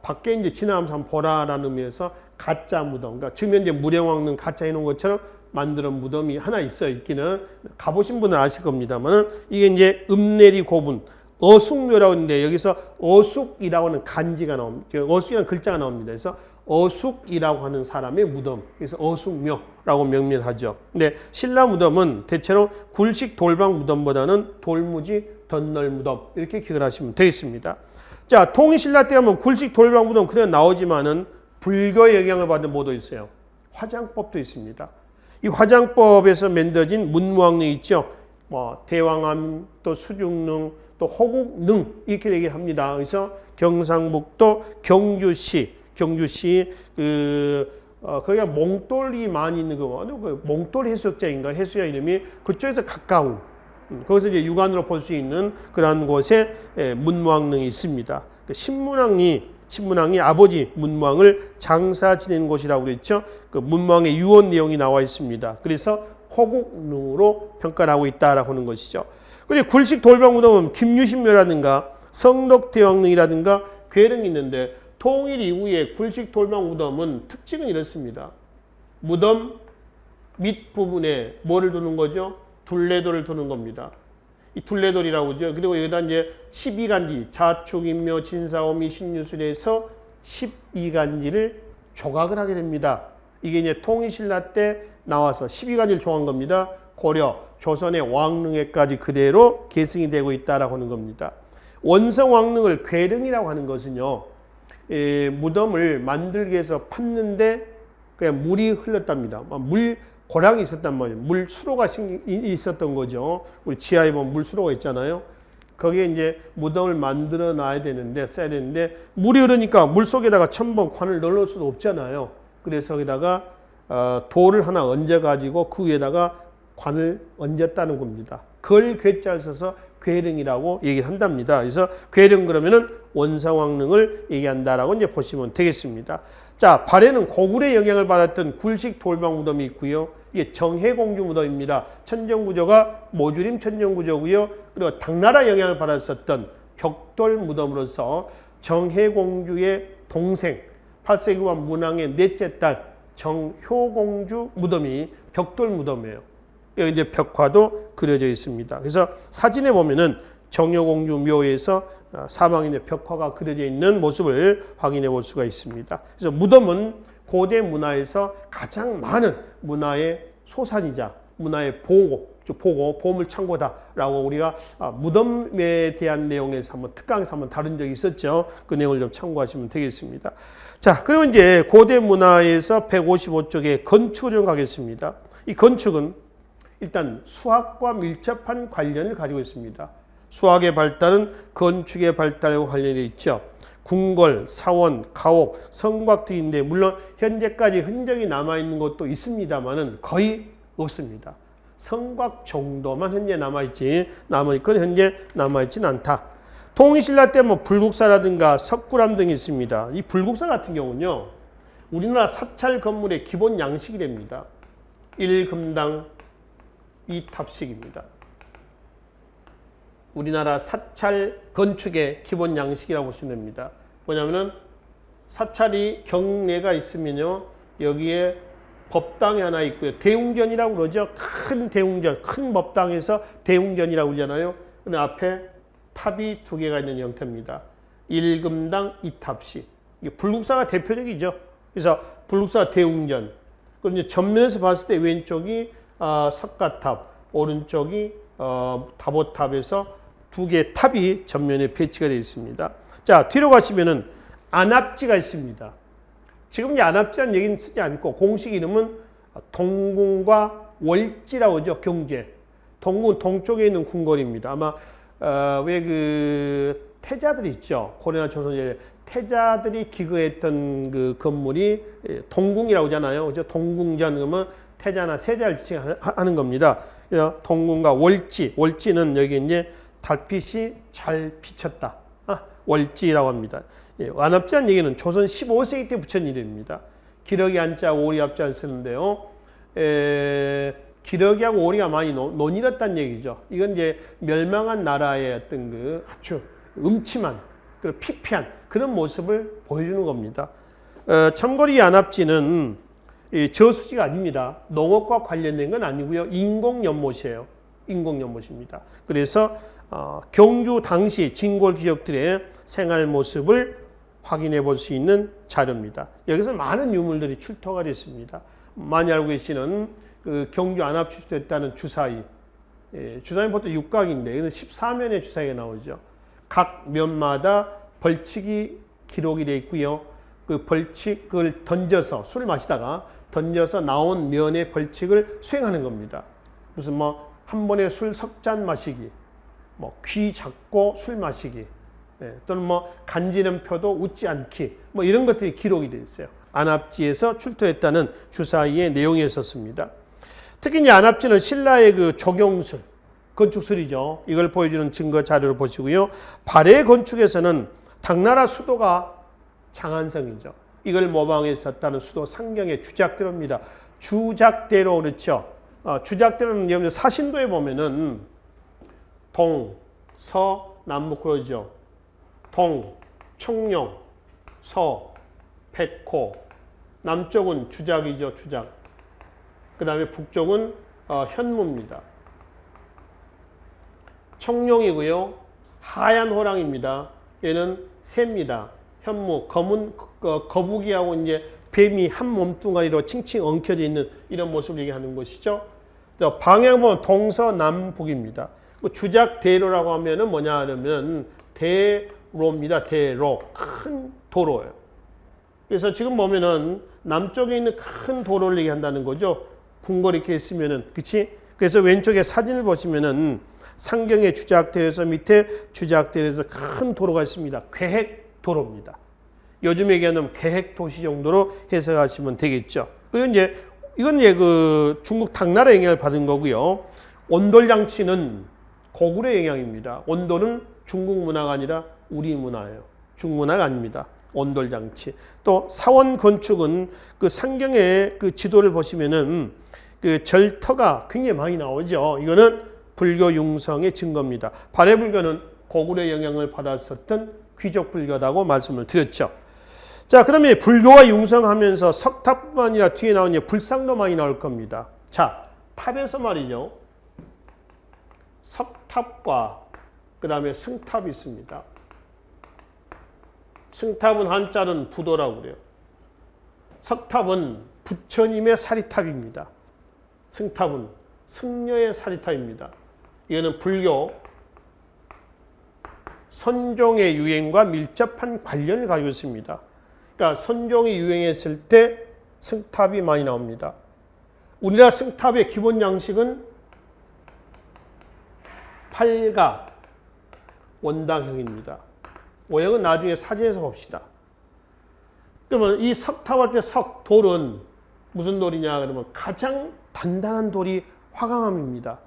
밖에 이제 지나가면서 한번 보라라는 의미에서 가짜 무덤. 그러니까 지금 현재 무령왕릉 가짜 해놓은 것처럼 만드는 무덤이 하나 있기는 가보신 분은 아실 겁니다만은 이게 이제 읍내리 고분. 어숙묘라고 하는데 여기서 어숙이라고 하는 간지가 나옵니다. 어숙이라는 글자가 나옵니다. 그래서 어숙이라고 하는 사람의 무덤. 그래서 어숙묘라고 명명하죠. 근데 신라 무덤은 대체로 굴식 돌박 무덤보다는 돌무지 덧널 무덤 이렇게 기억을 하시면 되겠습니다. 자, 통일신라 때 하면 굴식 돌박 무덤 그냥 나오지만은 불교의 영향을 받은 뭐도 있어요. 화장법도 있습니다. 이 화장법에서 만들어진 문무왕릉 있죠. 뭐 대왕암 또 수중릉 또 호국능 이렇게 얘기를 합니다. 그래서 경상북도 경주시 거기가 몽돌이 많이 있는 그 몽돌 해수욕장인가 해수욕 이름이 그쪽에서 가까운 거기서 이제 육안으로 볼 수 있는 그러한 곳에 문무왕릉이 있습니다. 신문왕이 아버지 문무왕을 장사 지낸 곳이라고 그랬죠. 그 문무왕의 유언 내용이 나와 있습니다. 그래서 호국능으로 평가를 하고 있다라고 하는 것이죠. 그리고 굴식 돌박 무덤은 김유신묘라든가 성덕대왕릉이라든가 괴릉이 있는데 통일 이후에 굴식 돌박 무덤은 특징은 이렇습니다. 무덤 밑부분에 뭐를 두는 거죠? 둘레돌을 두는 겁니다. 이 둘레돌이라고 하죠. 그리고 여기다 이제 12간지 자축인묘 진사오미 신유술에서 12간지를 조각을 하게 됩니다. 이게 이제 통일신라 때 나와서 12간지를 조각한 겁니다. 고려, 조선의 왕릉에까지 그대로 계승이 되고 있다라고 하는 겁니다. 원성 왕릉을 괴릉이라고 하는 것은요, 무덤을 만들기 위해서 팠는데 그냥 물이 흘렀답니다. 물 고랑이 있었단 말이에요. 물 수로가 있었던 거죠. 우리 지하에 보면 물 수로가 있잖아요. 거기에 이제 무덤을 만들어 놔야 되는데, 써야 되는데, 물이 흐르니까 물 속에다가 첨벙 관을 넣을 수도 없잖아요. 그래서 거기다가 돌을 하나 얹어가지고 그 위에다가 관을 얹었다는 겁니다. 걸 괴자를 써서 괴릉이라고 얘기를 한답니다. 그래서 괴릉 그러면은 원상왕릉을 얘기한다라고 이제 보시면 되겠습니다. 자, 발해는 고구려의 영향을 받았던 굴식 돌방 무덤이 있고요. 이게 정해공주 무덤입니다. 천정구조가 모주림 천정구조고요. 그리고 당나라 영향을 받았었던 벽돌 무덤으로서 정해공주의 동생 8세기와 문왕의 넷째 딸 정효공주 무덤이 벽돌 무덤이에요. 여기 이제 벽화도 그려져 있습니다. 그래서 사진에 보면은 정효공주 묘에서 사방에 벽화가 그려져 있는 모습을 확인해 볼 수가 있습니다. 그래서 무덤은 고대 문화에서 가장 많은 문화의 소산이자 문화의 보물 창고다라고 우리가 무덤에 대한 내용에서 한번 특강에서 한번 다룬 적이 있었죠. 그 내용을 좀 참고하시면 되겠습니다. 자, 그리고 이제 고대 문화에서 155쪽에 건축을 가겠습니다. 이 건축은 일단 수학과 밀접한 관련을 가지고 있습니다. 수학의 발달은 건축의 발달과 관련이 있죠. 궁궐, 사원, 가옥, 성곽 등인데 물론 현재까지 흔적이 남아있는 것도 있습니다만은 거의 없습니다. 성곽 정도만 현재 남아있지 건 현재 남아있지는 않다. 통일신라 때 뭐 불국사라든가 석굴암 등이 있습니다. 이 불국사 같은 경우는요, 우리나라 사찰 건물의 기본 양식이 됩니다. 1금당 2탑식입니다. 우리나라 사찰 건축의 기본 양식이라고 보시면 됩니다. 뭐냐면은 사찰이 경내가 있으면요, 여기에 법당이 하나 있고요. 대웅전이라고 그러죠. 큰 대웅전, 큰 법당에서 대웅전이라고 그러잖아요. 근데 앞에 탑이 2개가 있는 형태입니다. 1금당 2탑씩. 이게 불국사가 대표적이죠. 그래서 불국사 대웅전. 그럼 이제 전면에서 봤을 때 왼쪽이 석가탑, 오른쪽이 다보탑에서 2개의 탑이 전면에 배치가 되어 있습니다. 자, 뒤로 가시면은 안압지가 있습니다. 지금 이 안압지라는 얘기는 쓰지 않고 공식 이름은 동궁과 월지라고 하죠. 경제. 동궁 동쪽에 있는 궁궐입니다. 아마 왜 그 태자들이 있죠. 고려나 조선시대 태자들이 기거했던 그 건물이 동궁이라고 하잖아요. 그죠? 동궁전 그러면 태자나 세자를 지칭하는 겁니다. 그래서 동궁과 월지, 월지는 여기 이제 달빛이 잘 비쳤다. 월지라고 합니다. 안압지라는 얘기는 조선 15세기 때 붙인 이름입니다. 기러기 안자, 오리 앞자를 쓰는데요. 기러기하고 오리가 많이 논일었다는 얘기죠. 이건 이제 멸망한 나라의 어떤 그 아주 음침한, 그리고 피폐한 그런 모습을 보여주는 겁니다. 참고로 이 안압지는 저수지가 아닙니다. 농업과 관련된 건 아니고요. 인공연못이에요. 인공연못입니다. 그래서 경주 당시 진골 귀족들의 생활 모습을 확인해 볼 수 있는 자료입니다. 여기서 많은 유물들이 출토가 됐습니다. 많이 알고 계시는 그 경주 안압 출토했다는 주사위. 주사위는 보통 육각인데 14면의 주사위가 나오죠. 각 면마다 벌칙이 기록이 되어 있고요. 그 벌칙을 던져서 술을 마시다가 던져서 나온 면의 벌칙을 수행하는 겁니다. 무슨 뭐 한 번에 술 석 잔 마시기, 뭐 귀 잡고 술 마시기, 또는 뭐 간지는 펴도 웃지 않기, 뭐 이런 것들이 기록이 되어 있어요. 안압지에서 출토했다는 주사위의 내용이 있었습니다. 특히 이 안압지는 신라의 그 조경술, 건축술이죠. 이걸 보여주는 증거 자료를 보시고요. 발해 건축에서는 당나라 수도가 장안성이죠. 이걸 모방했었다는 수도 상경의 주작대로입니다. 주작대로 그렇죠. 주작대로는 여러분 사신도에 보면은 동, 서, 남북 그러죠. 동, 청룡, 서, 백호. 남쪽은 주작이죠. 주작. 그 다음에 북쪽은 현무입니다. 청룡이고요. 하얀 호랑입니다. 얘는 새입니다. 현무, 검은 거북이하고 이제 뱀이 한 몸뚱아리로 칭칭 엉켜져 있는 이런 모습을 얘기하는 것이죠. 방향 보면 동서남북입니다. 주작대로라고 하면은 뭐냐 하면 대로입니다. 대로. 큰 도로예요. 그래서 지금 보면은 남쪽에 있는 큰 도로를 얘기한다는 거죠. 궁궐이 이렇게 있으면은, 그치? 그래서 왼쪽에 사진을 보시면은 상경의 주작대로에서 밑에 주작대로에서 큰 도로가 있습니다. 계획도로입니다. 요즘 얘기하는 계획도시 정도로 해석하시면 되겠죠. 그리고 이제 이건 이제 그 중국 당나라 영향을 받은 거고요. 온돌장치는 고구려의 영향입니다. 온돌은 중국 문화가 아니라 우리 문화예요. 중문화가 아닙니다. 온돌 장치. 또 사원 건축은 그 상경의 그 지도를 보시면은 그 절터가 굉장히 많이 나오죠. 이거는 불교 융성의 증거입니다. 발해불교는 고구려의 영향을 받았었던 귀족 불교다고 말씀을 드렸죠. 자, 그다음에 불교가 융성하면서 석탑뿐만 아니라 뒤에 나오는 불상도 많이 나올 겁니다. 자, 탑에서 말이죠. 석탑과 그다음에 승탑이 있습니다. 승탑은 한자는 부도라고 그래요. 석탑은 부처님의 사리탑입니다. 승탑은 승려의 사리탑입니다. 이거는 불교 선종의 유행과 밀접한 관련을 가지고 있습니다. 그러니까 선종이 유행했을 때 승탑이 많이 나옵니다. 우리나라 승탑의 기본 양식은 팔각 원당형입니다. 모형은 나중에 사진에서 봅시다. 그러면 이 석탑할 때 석돌은 무슨 돌이냐 그러면 가장 단단한 돌이 화강암입니다.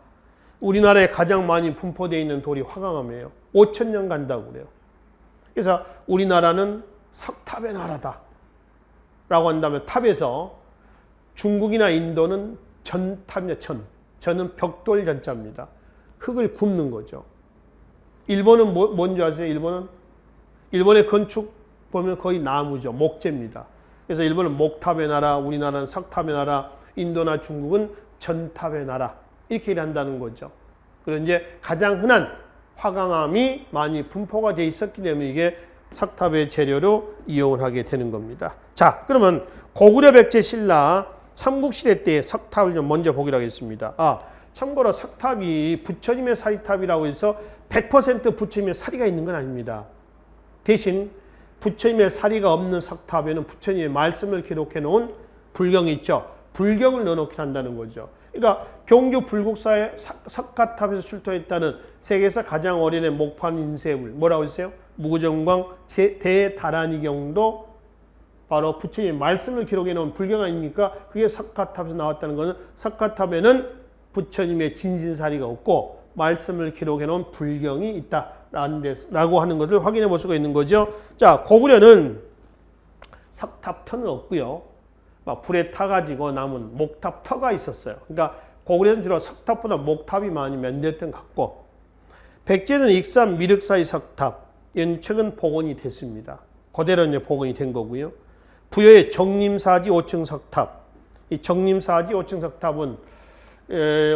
우리나라에 가장 많이 분포되어 있는 돌이 화강암이에요. 5,000년 간다고 그래요. 그래서 우리나라는 석탑의 나라다 라고 한다면 탑에서 중국이나 인도는 전탑입니다. 전은 벽돌 전자입니다. 흙을 굽는 거죠. 일본은 뭔지 아세요? 일본의 건축 보면 거의 나무죠. 목재입니다. 그래서 일본은 목탑의 나라, 우리나라는 석탑의 나라, 인도나 중국은 전탑의 나라 이렇게 일한다는 거죠. 그리고 이제 가장 흔한 화강암이 많이 분포가 돼 있었기 때문에 이게 석탑의 재료로 이용을 하게 되는 겁니다. 자, 그러면 고구려 백제 신라 삼국시대 때의 석탑을 좀 먼저 보기로 하겠습니다. 참고로 석탑이 부처님의 사리탑이라고 해서 100% 부처님의 사리가 있는 건 아닙니다. 대신 부처님의 사리가 없는 석탑에는 부처님의 말씀을 기록해 놓은 불경이 있죠. 불경을 넣어놓긴 한다는 거죠. 그러니까 경주 불국사의 석가탑에서 출토했다는 세계에서 가장 오래된 목판 인쇄물 뭐라고 했어요? 무구정광 대다란이경도 바로 부처님의 말씀을 기록해 놓은 불경 아닙니까? 그게 석가탑에서 나왔다는 것은 석가탑에는 부처님의 진신사리가 없고 말씀을 기록해 놓은 불경이 있다라고 하는 것을 확인해 볼 수가 있는 거죠. 자, 고구려는 석탑터는 없고요. 막 불에 타가지고 남은 목탑터가 있었어요. 그러니까 고구려는 주로 석탑보다 목탑이 많이 면됐던 것 같고, 백제는 익산 미륵사의 석탑, 이는 최근 복원이 됐습니다. 그대로 이제 복원이 된 거고요. 부여의 정림사지 5층 석탑, 이 정림사지 5층 석탑은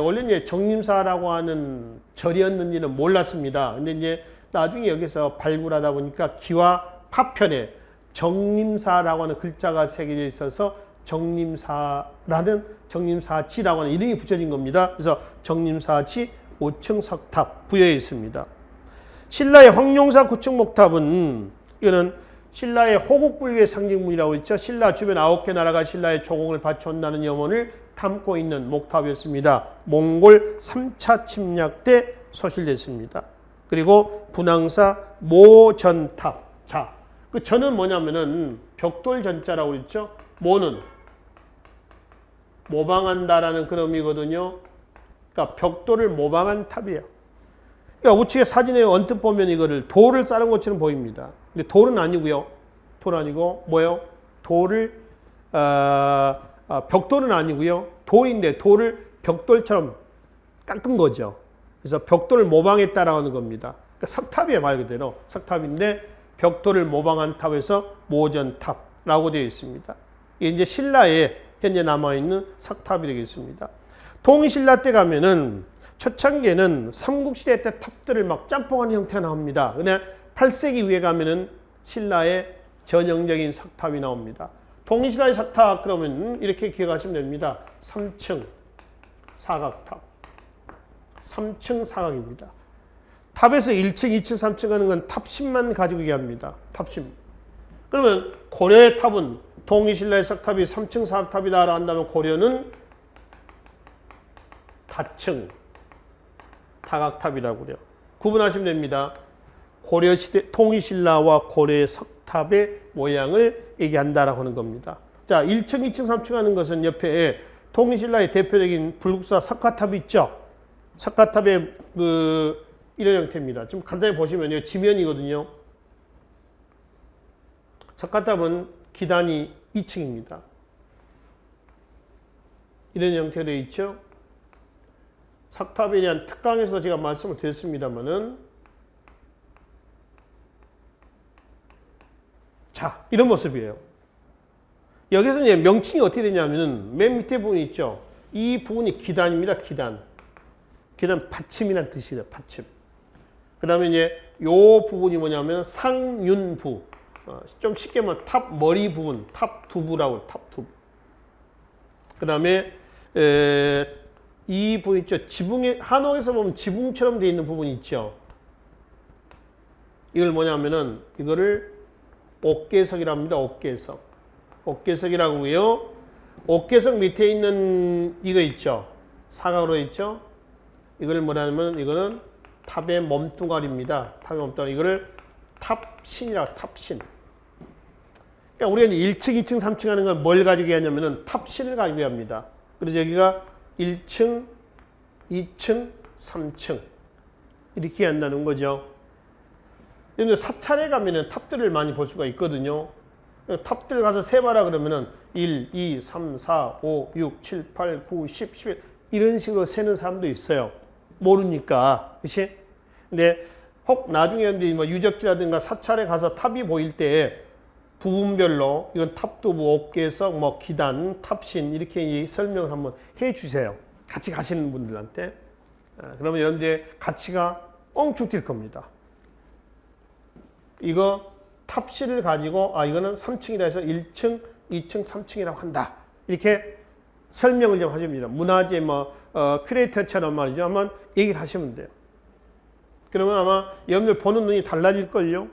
원래 이제 정림사라고 하는 절이었는지는 몰랐습니다. 근데 이제 나중에 여기서 발굴하다 보니까 기와 파편에 정림사라고 하는 글자가 새겨져 있어서 정림사지라고 하는 이름이 붙여진 겁니다. 그래서 정림사지 5층 석탑 부여에 있습니다. 신라의 황룡사 9층 목탑은 이거는 신라의 호국불교의 상징물이라고 했죠. 신라 주변 9개 나라가 신라의 조공을 바쳐온다는 염원을 담고 있는 목탑이었습니다. 몽골 3차 침략 때 소실됐습니다. 그리고 분황사 모전탑. 자, 그 전은 뭐냐면은 벽돌 전자라고 그랬죠. 모는 모방한다라는 그런 의미거든요. 그러니까 벽돌을 모방한 탑이에요. 그러니까 우측에 사진에 언뜻 보면 이거를 돌을 자른 것처럼 보입니다. 근데 돌은 아니고요. 돌 아니고 뭐예요? 벽돌은 아니고요. 돌인데 돌을 벽돌처럼 깎은 거죠. 그래서 벽돌을 모방했다라고 하는 겁니다. 그러니까 석탑이에요, 말 그대로. 석탑인데 벽돌을 모방한 탑에서 모전탑라고 되어 있습니다. 이게 이제 신라에 현재 남아있는 석탑이 되겠습니다. 동신라 때 가면은 초창기에는 삼국시대 때 탑들을 막 짬뽕하는 형태가 나옵니다. 근데 8세기 이후에 가면은 신라의 전형적인 석탑이 나옵니다. 동신라의 석탑 그러면 이렇게 기억하시면 됩니다. 3층 사각탑. 3층 사각입니다. 탑에서 1층, 2층, 3층 하는 건 탑심만 가지고 얘기합니다. 탑심. 그러면 고려의 탑은 동신라의 석탑이 3층 사각탑이다라고 한다면 고려는 다층 다각탑이라고 그래요. 구분하시면 됩니다. 고려시대 통일신라와 고려의 석탑의 모양을 얘기한다라고 하는 겁니다. 자, 1층, 2층, 3층 하는 것은 옆에 통일신라의 대표적인 불국사 석가탑이 있죠. 석가탑의 이런 형태입니다. 좀 간단히 보시면요. 지면이거든요. 석가탑은 기단이 2층입니다. 이런 형태로 되어 있죠. 석탑에 대한 특강에서 제가 말씀을 드렸습니다만은, 자, 이런 모습이에요. 여기서 이제 명칭이 어떻게 되냐면은 맨 밑에 부분이 있죠. 이 부분이 기단입니다. 기단. 기단 받침이라는 뜻이에요. 받침. 그 다음에 이제 요 부분이 뭐냐면 상윤부. 좀 쉽게 말하면 탑 머리 부분, 탑 두부라고 탑 두부. 그 다음에 이 부분 있죠. 지붕에 한옥에서 보면 지붕처럼 되어 있는 부분이 있죠. 이걸 뭐냐면은 이거를 옥계석이라고 합니다. 옥계석. 옥계석이라고요. 옥계석 밑에 있는 이거 있죠. 사각으로 있죠. 이걸 뭐냐면 이거는 탑의 몸뚱아리입니다. 탑의 몸뚱아리. 이거를 탑신이라고 탑신. 그러니까 우리가 이제 1층, 2층, 3층 하는 건 뭘 가지고 하냐면은 탑신을 가지고 합니다. 그래서 여기가 1층, 2층, 3층 이렇게 한다는 거죠. 근데 사찰에 가면은 탑들을 많이 볼 수가 있거든요. 탑들 가서 세봐라 그러면은 1, 2, 3, 4, 5, 6, 7, 8, 9, 10, 11 이런 식으로 세는 사람도 있어요. 모르니까. 그치? 근데 혹 나중에 뭐 유적지라든가 사찰에 가서 탑이 보일 때 부분별로 이건 탑두부, 옥계석, 뭐 기단, 탑신 이렇게 설명을 한번 해 주세요. 같이 가시는 분들한테. 그러면 이런 데 가치가 엉쭉 뛸 겁니다. 이거 탑신을 가지고 이거는 3층이라 해서 1층, 2층, 3층이라고 한다. 이렇게 설명을 좀 하십니다. 문화재 큐레이터처럼 말이죠. 한번 얘기를 하시면 돼요. 그러면 아마 여러분들 보는 눈이 달라질걸요.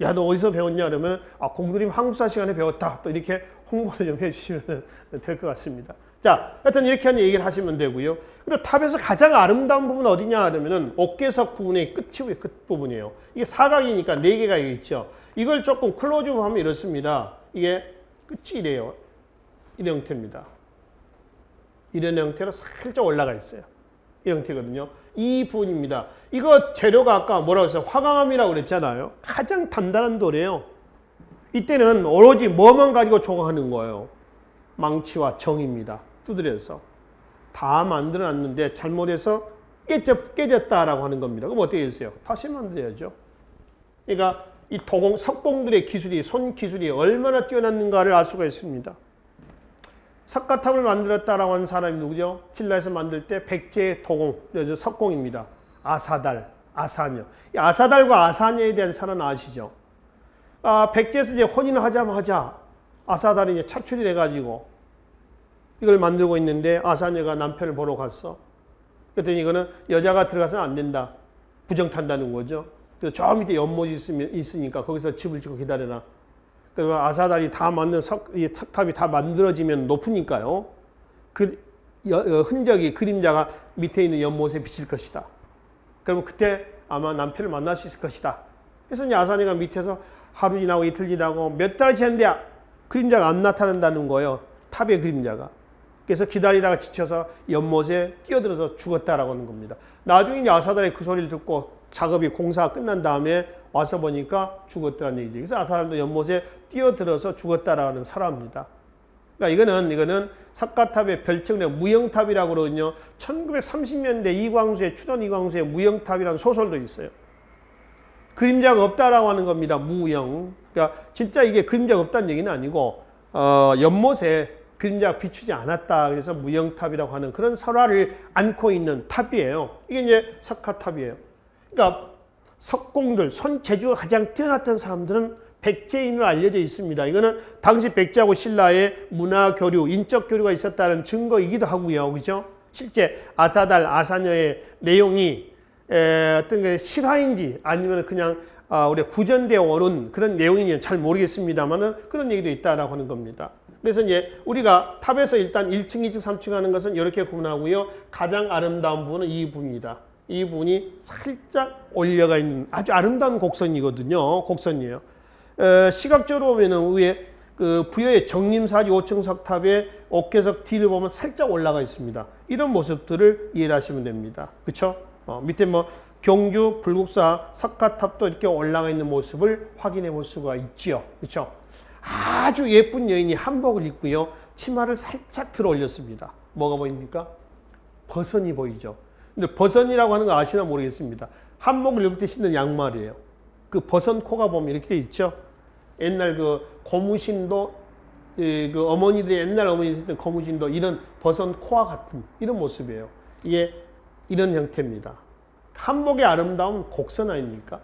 야, 너 어디서 배웠냐? 그러면 공들임 한국사 시간에 배웠다. 또 이렇게 홍보를 좀 해주시면 될 것 같습니다. 자, 하여튼 이렇게 한 얘기를 하시면 되고요. 그리고 탑에서 가장 아름다운 부분은 어디냐? 그러면은 옥계석 부분의 끝이 끝부분이에요. 이게 사각이니까 4개가 있죠. 이걸 조금 클로즈업 하면 이렇습니다. 이게 끝이 이래요. 이런 형태입니다. 이런 형태로 살짝 올라가 있어요. 이 형태거든요. 이 부분입니다. 이거 재료가 아까 뭐라고 했어요? 화강암이라고 그랬잖아요. 가장 단단한 돌이에요. 이때는 오로지 뭐만 가지고 조각하는 거예요? 망치와 정입니다. 두드려서. 다 만들어놨는데 잘못해서 깨졌다라고 하는 겁니다. 그럼 어떻게 했어요? 다시 만들어야죠. 그러니까 이 석공들의 기술이, 손 기술이 얼마나 뛰어났는가를 알 수가 있습니다. 석가탑을 만들었다라고 하는 사람이 누구죠? 신라에서 만들 때 백제 도공, 석공입니다. 아사달, 아사녀. 이 아사달과 아사녀에 대한 사람 아시죠? 백제에서 이제 혼인을 하자마자 아사달이 이제 차출이 돼가지고 이걸 만들고 있는데 아사녀가 남편을 보러 갔어. 그랬더니 이거는 여자가 들어가서는 안 된다. 부정탄다는 거죠. 그래서 저 밑에 연못이 있으니까 거기서 집을 짓고 기다려라. 그러면 아사달이 다 만든 석탑이 다 만들어지면 높으니까요. 그 흔적이, 그림자가 밑에 있는 연못에 비칠 것이다. 그러면 그때 아마 남편을 만날 수 있을 것이다. 그래서 이제 아사녀가 밑에서 하루 지나고 이틀 지나고 몇 달이 지났는데 그림자가 안 나타난다는 거예요. 탑의 그림자가. 그래서 기다리다가 지쳐서 연못에 뛰어들어서 죽었다라고 하는 겁니다. 나중에 이제 아사달의 그 소리를 듣고 작업이 공사가 끝난 다음에 와서 보니까 죽었다는 얘기죠. 그래서 아사달도 연못에 뛰어들어서 죽었다라는 설화입니다. 그러니까 이거는 석가탑의 별칭을 무영탑이라고 그러거든요. 1930년대 이광수의 추던 이광수의 무영탑이라는 소설도 있어요. 그림자가 없다라고 하는 겁니다. 무영. 그러니까 진짜 이게 그림자가 없다는 얘기는 아니고 연못에 그림자가 비추지 않았다. 그래서 무영탑이라고 하는 그런 설화를 안고 있는 탑이에요. 이게 이제 석가탑이에요. 그러니까 석공들, 손재주가 가장 뛰어났던 사람들은 백제인으로 알려져 있습니다. 이거는 당시 백제하고 신라의 문화 교류, 인적 교류가 있었다는 증거이기도 하고요. 그죠? 실제 아사달, 아사녀의 내용이 어떤 게 실화인지 아니면 그냥 우리가 구전되어 오는 그런 내용인지 잘 모르겠습니다만은 그런 얘기도 있다라고 하는 겁니다. 그래서 이제 우리가 탑에서 일단 1층, 2층, 3층 하는 것은 이렇게 구분하고요. 가장 아름다운 부분은 이 부분입니다. 이 부분이 살짝 올려가 있는 아주 아름다운 곡선이거든요. 곡선이에요. 시각적으로 보면은 위에 그 부여의 정림사지 5층 석탑의 옥계석 뒤를 보면 살짝 올라가 있습니다. 이런 모습들을 이해하시면 됩니다. 그렇죠? 밑에 뭐 경주 불국사 석가탑도 이렇게 올라가 있는 모습을 확인해 볼 수가 있지요. 그렇죠? 아주 예쁜 여인이 한복을 입고요. 치마를 살짝 들어 올렸습니다. 뭐가 보입니까? 버선이 보이죠. 근데 버선이라고 하는 거 아시나 모르겠습니다. 한복을 입을 때 신는 양말이에요. 그 버선 코가 보면 이렇게 돼 있죠. 옛날 그 고무신도 그 어머니들이 옛날 어머니들이 했던 고무신도 이런 버선 코와 같은 이런 모습이에요. 이게 이런 형태입니다. 한복의 아름다움은 곡선 아닙니까?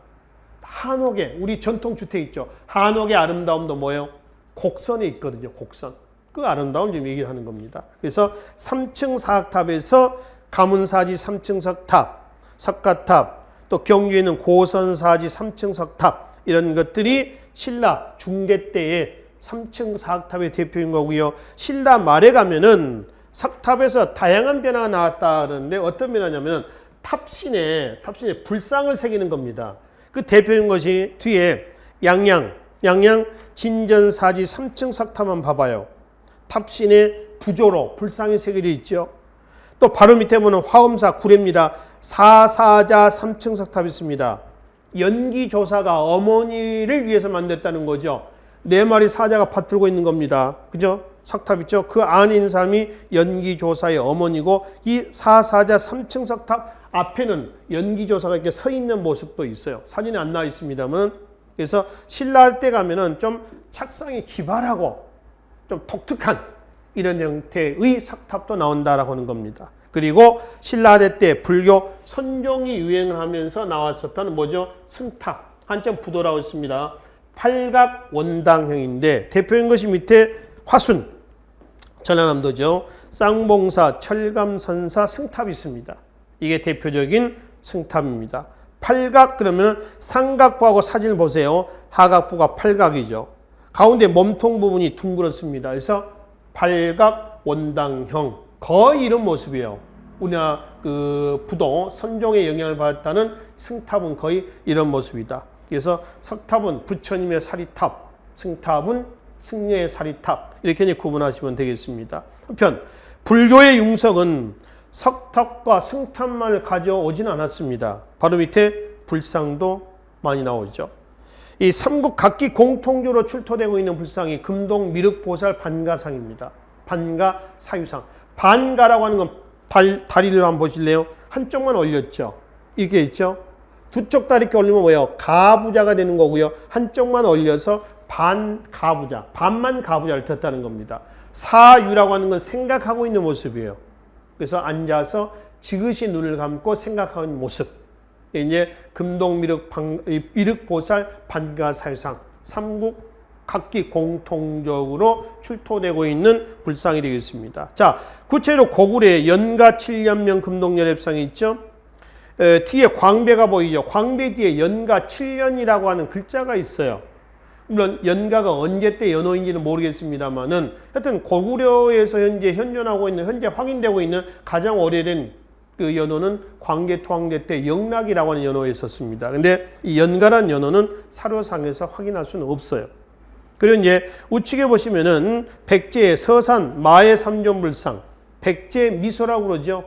한옥에 우리 전통 주택 있죠. 한옥의 아름다움도 뭐예요? 곡선에 있거든요. 곡선. 그 아름다움을 지금 얘기를 하는 겁니다. 그래서 3층 사각탑에서 가문사지 3층 석탑, 석가탑, 또 경주에 있는 고선사지 3층 석탑 이런 것들이 신라 중대 때의 3층 사각탑의 대표인 거고요. 신라 말에 가면은 석탑에서 다양한 변화가 나왔다 그러는데 어떤 변화냐면 탑신에 불상을 새기는 겁니다. 그 대표인 것이 뒤에 양양 진전사지 3층 석탑만 봐봐요. 탑신에 부조로 불상이 새겨져 있죠. 또 바로 밑에 보면 화엄사 구례입니다. 사사자 3층 석탑이 있습니다. 연기조사가 어머니를 위해서 만들었다는 거죠. 네 마리 사자가 받들고 있는 겁니다. 그죠? 석탑 있죠? 그 안에 있는 사람이 연기조사의 어머니고 이 사사자 3층 석탑 앞에는 연기조사가 이렇게 서 있는 모습도 있어요. 사진에 안 나와 있습니다만 그래서 신라 때 가면은 좀 착상이 기발하고 좀 독특한 이런 형태의 석탑도 나온다라고 하는 겁니다. 그리고 신라대 때 불교 선종이 유행을 하면서 나왔었던 뭐죠? 승탑, 한점 부도라고 있습니다. 팔각 원당형인데 대표인 것이 밑에 화순, 전라남도죠. 쌍봉사, 철감선사, 승탑이 있습니다. 이게 대표적인 승탑입니다. 팔각 그러면 삼각부하고 사진을 보세요. 하각부가 팔각이죠. 가운데 몸통 부분이 둥그렇습니다. 그래서 팔각 원당형 거의 이런 모습이에요. 우리나라 그 부도 선종의 영향을 받았다는 승탑은 거의 이런 모습이다. 그래서 석탑은 부처님의 사리탑, 승탑은 승려의 사리탑 이렇게 구분하시면 되겠습니다. 한편 불교의 융성은 석탑과 승탑만을 가져오지는 않았습니다. 바로 밑에 불상도 많이 나오죠. 이 삼국 각기 공통적으로 출토되고 있는 불상이 금동 미륵보살 반가상입니다. 반가 사유상. 반가라고 하는 건 다리를 한번 보실래요? 한쪽만 올렸죠. 이렇게 있죠. 두 쪽 다리 이렇게 올리면 뭐예요? 가부자가 되는 거고요. 한쪽만 올려서 반가부자, 반만 가부자를 떴다는 겁니다. 사유라고 하는 건 생각하고 있는 모습이에요. 그래서 앉아서 지그시 눈을 감고 생각하고 있는 모습. 이제 금동 미륵보살 반가사유상 삼국 각기 공통적으로 출토되고 있는 불상이 되겠습니다. 자, 구체적으로 고구려에 연가 7년명 금동연합상이 있죠. 뒤에 광배가 보이죠. 광배 뒤에 연가 7년이라고 하는 글자가 있어요. 물론 연가가 언제 때 연호인지는 모르겠습니다만은 하여튼 고구려에서 현재 현존하고 있는 현재 확인되고 있는 가장 오래된 그 연호는 광개토항제 때 영락이라고 하는 연호에 있었습니다. 근데 이 연가란 연호는 사료상에서 확인할 수는 없어요. 그리고 이제 우측에 보시면은 백제 서산 마의 삼존불상, 백제 미소라고 그러죠.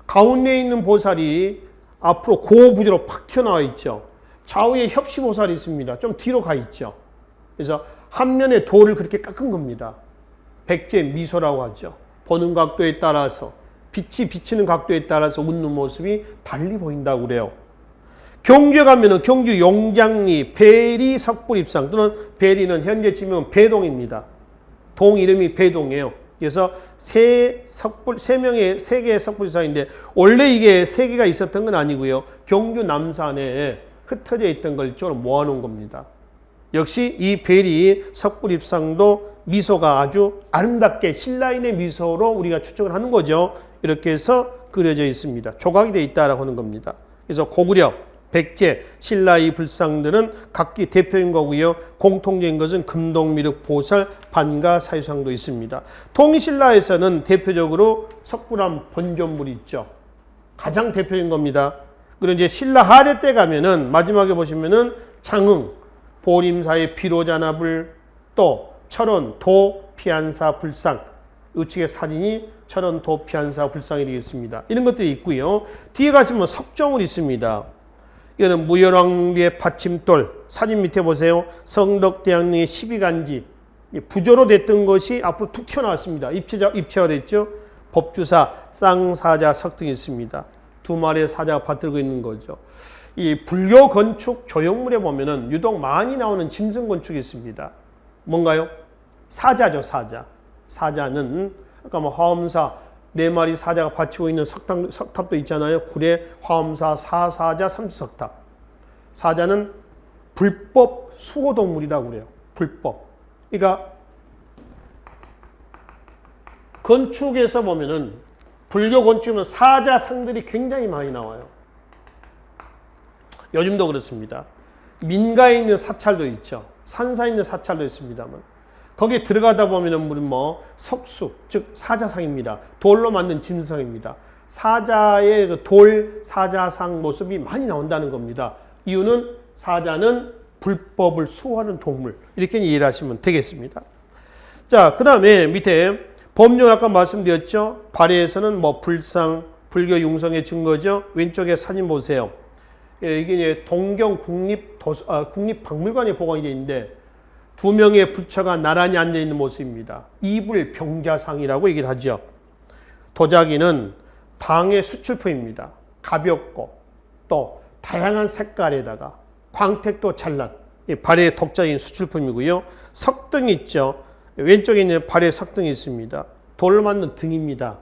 가운데 있는 보살이 앞으로 고부지로 팍 튀어나와 있죠. 좌우에 협시보살이 있습니다. 좀 뒤로 가 있죠. 그래서 한 면의 돌을 그렇게 깎은 겁니다. 백제 미소라고 하죠. 보는 각도에 따라서 빛이 비치는 각도에 따라서 웃는 모습이 달리 보인다고 그래요. 경주에 가면은 경주 용장리 배리 석불입상 또는 배리는 현재 지명은 배동입니다. 동 이름이 배동이에요. 그래서 세 개의 석불입상인데 원래 이게 세 개가 있었던 건 아니고요. 경주 남산에 흩어져 있던 걸 이쪽으로 모아놓은 겁니다. 역시 이 배리 석불입상도 미소가 아주 아름답게 신라인의 미소로 우리가 추측을 하는 거죠. 이렇게 해서 그려져 있습니다. 조각이 되어 있다라고 하는 겁니다. 그래서 고구려, 백제, 신라의 불상들은 각기 대표인 거고요. 공통적인 것은 금동미륵, 보살, 반가, 사유상도 있습니다. 통신라에서는 대표적으로 석굴암 본존물이 있죠. 가장 대표인 겁니다. 그리고 이제 신라 하대 때 가면은 마지막에 보시면은 장흥, 보림사의 비로자나불 또 철원 도 피안사 불상. 우측의 사진이 철원 도 피안사 불상이 되겠습니다. 이런 것들이 있고요. 뒤에 가시면 석종을 있습니다. 이거는 무열왕비의 받침돌. 사진 밑에 보세요. 성덕대왕릉의 12간지. 부조로 됐던 것이 앞으로 툭 튀어나왔습니다. 입체가 됐죠. 법주사, 쌍사자 석등이 있습니다. 두 마리의 사자가 받들고 있는 거죠. 이 불교 건축 조형물에 보면은 유독 많이 나오는 짐승 건축이 있습니다. 뭔가요? 사자죠, 사자. 사자는 아까 뭐 화엄사 네 마리 사자가 받치고 있는 석탑도 있잖아요. 구례 화엄사 사사자 삼수석탑. 사자는 불법 수호동물이라고 그래요. 불법. 그러니까 건축에서 보면은 불교 건축은 사자상들이 굉장히 많이 나와요. 요즘도 그렇습니다. 민가에 있는 사찰도 있죠. 산사에 있는 사찰도 있습니다만 거기에 들어가다 보면은 우리 뭐 석수, 즉 사자상입니다. 돌로 만든 짐승상입니다. 사자의 그 돌 사자상 모습이 많이 나온다는 겁니다. 이유는 사자는 불법을 수호하는 동물 이렇게 이해를 하시면 되겠습니다. 자, 그 다음에 밑에 법령 아까 말씀드렸죠. 발해에서는 뭐 불상, 불교 융성의 증거죠. 왼쪽에 사진 보세요. 이게 이제 동경 국립박물관에 보관이 되어 있는데 두 명의 부처가 나란히 앉아 있는 모습입니다. 이불 병자상이라고 얘기를 하죠. 도자기는 당의 수출품입니다. 가볍고 또 다양한 색깔에다가 광택도 찬란. 발해의 독자적인 수출품이고요. 석등이 있죠. 왼쪽에 있는 발해 석등이 있습니다. 돌을 만든 등입니다.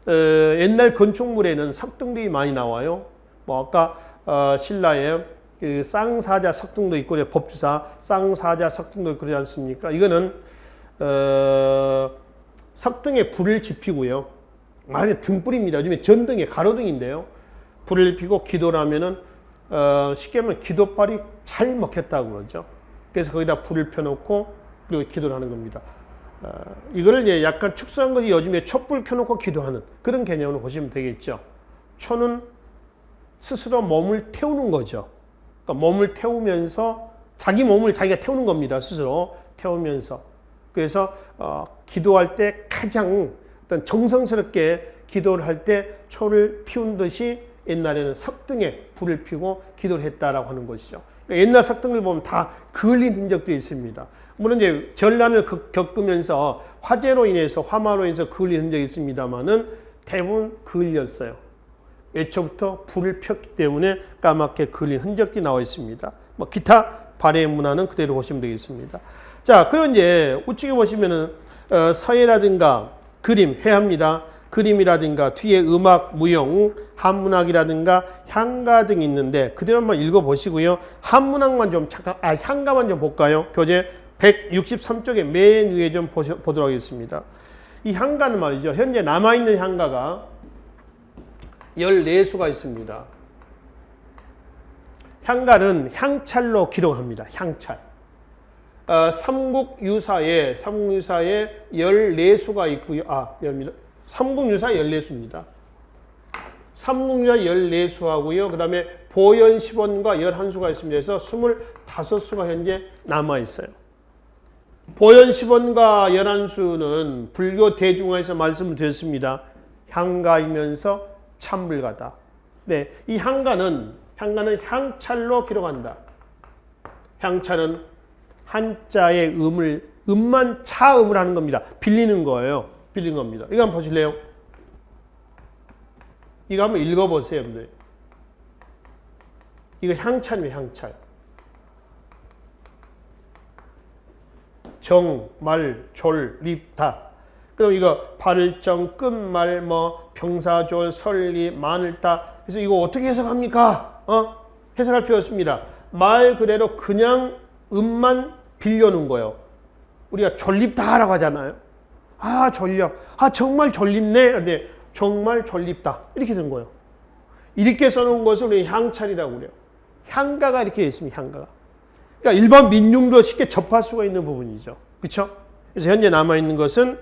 옛날 건축물에는 석등들이 많이 나와요. 뭐 아까 신라에 그 쌍사자 석등도 있고 법주사 쌍사자 석등도 있고 그러지 않습니까? 이거는 석등에 불을 지피고요. 말에 등불입니다. 요즘에 전등에 가로등인데요. 불을 피고 기도를 하면은 쉽게 하면 기도빨이 잘 먹혔다고 그러죠. 그래서 거기다 불을 펴놓고 그리고 기도를 하는 겁니다. 이거를 이제 약간 축소한 것이 요즘에 촛불 켜놓고 기도하는 그런 개념으로 보시면 되겠죠. 초는 스스로 몸을 태우는 거죠. 그러니까 몸을 태우면서 자기 몸을 자기가 태우는 겁니다. 스스로 태우면서. 그래서 기도할 때 가장 어떤 정성스럽게 기도를 할 때 초를 피운 듯이 옛날에는 석등에 불을 피우고 기도를 했다라고 하는 것이죠. 그러니까 옛날 석등을 보면 다 그을린 흔적들이 있습니다. 물론 이제 전란을 겪으면서 화재로 인해서 화마로 인해서 그을린 흔적이 있습니다만은 대부분 그을렸어요. 애초부터 불을 폈기 때문에 까맣게 그을린 흔적이 나와 있습니다. 뭐 기타 발해 문화는 그대로 보시면 되겠습니다. 자, 그리고 이제 우측에 보시면은 서예라든가 그림 해합니다. 그림이라든가 뒤에 음악, 무용, 한문학이라든가 향가 등이 있는데 그대로 한번 읽어보시고요. 한문학만 좀 향가만 좀 볼까요? 교재 163쪽에 맨 위에 좀 보도록 하겠습니다. 이 향가는 말이죠. 현재 남아있는 향가가 14수가 있습니다. 향가는 향찰로 기록합니다. 향찰. 삼국유사에 14수가 있고요. 삼국유사 14수입니다. 삼국유사 14수하고요. 그 다음에 보현시본과 11수가 있습니다. 그래서 25수가 현재 남아있어요. 보현시본과 11수는 불교 대중화에서 말씀을 드렸습니다. 향가이면서 참불가다. 네, 이 향가는 향찰로 기록한다. 향찰은 한자의 음만 차음을 하는 겁니다. 빌리는 거예요. 빌린 겁니다. 이거 한번 보실래요? 이거 한번 읽어보세요, 여러분들. 이거 향찰이에요, 향찰. 정, 말, 졸, 립, 다. 그럼 이거 발정, 끝말, 뭐 병사졸, 설리, 마늘따. 그래서 이거 어떻게 해석합니까? 해석할 필요 없습니다. 말 그대로 그냥 음만 빌려놓은 거예요. 우리가 졸립다라고 하잖아요. 아, 졸려. 아, 정말 졸립네. 근데 정말 졸립다. 이렇게 된 거예요. 이렇게 써놓은 것을 우리 향찰이라고 그래요. 향가가 이렇게 있습니다. 향가가. 그러니까 일반 민중도 쉽게 접할 수가 있는 부분이죠. 그렇죠? 그래서 현재 남아있는 것은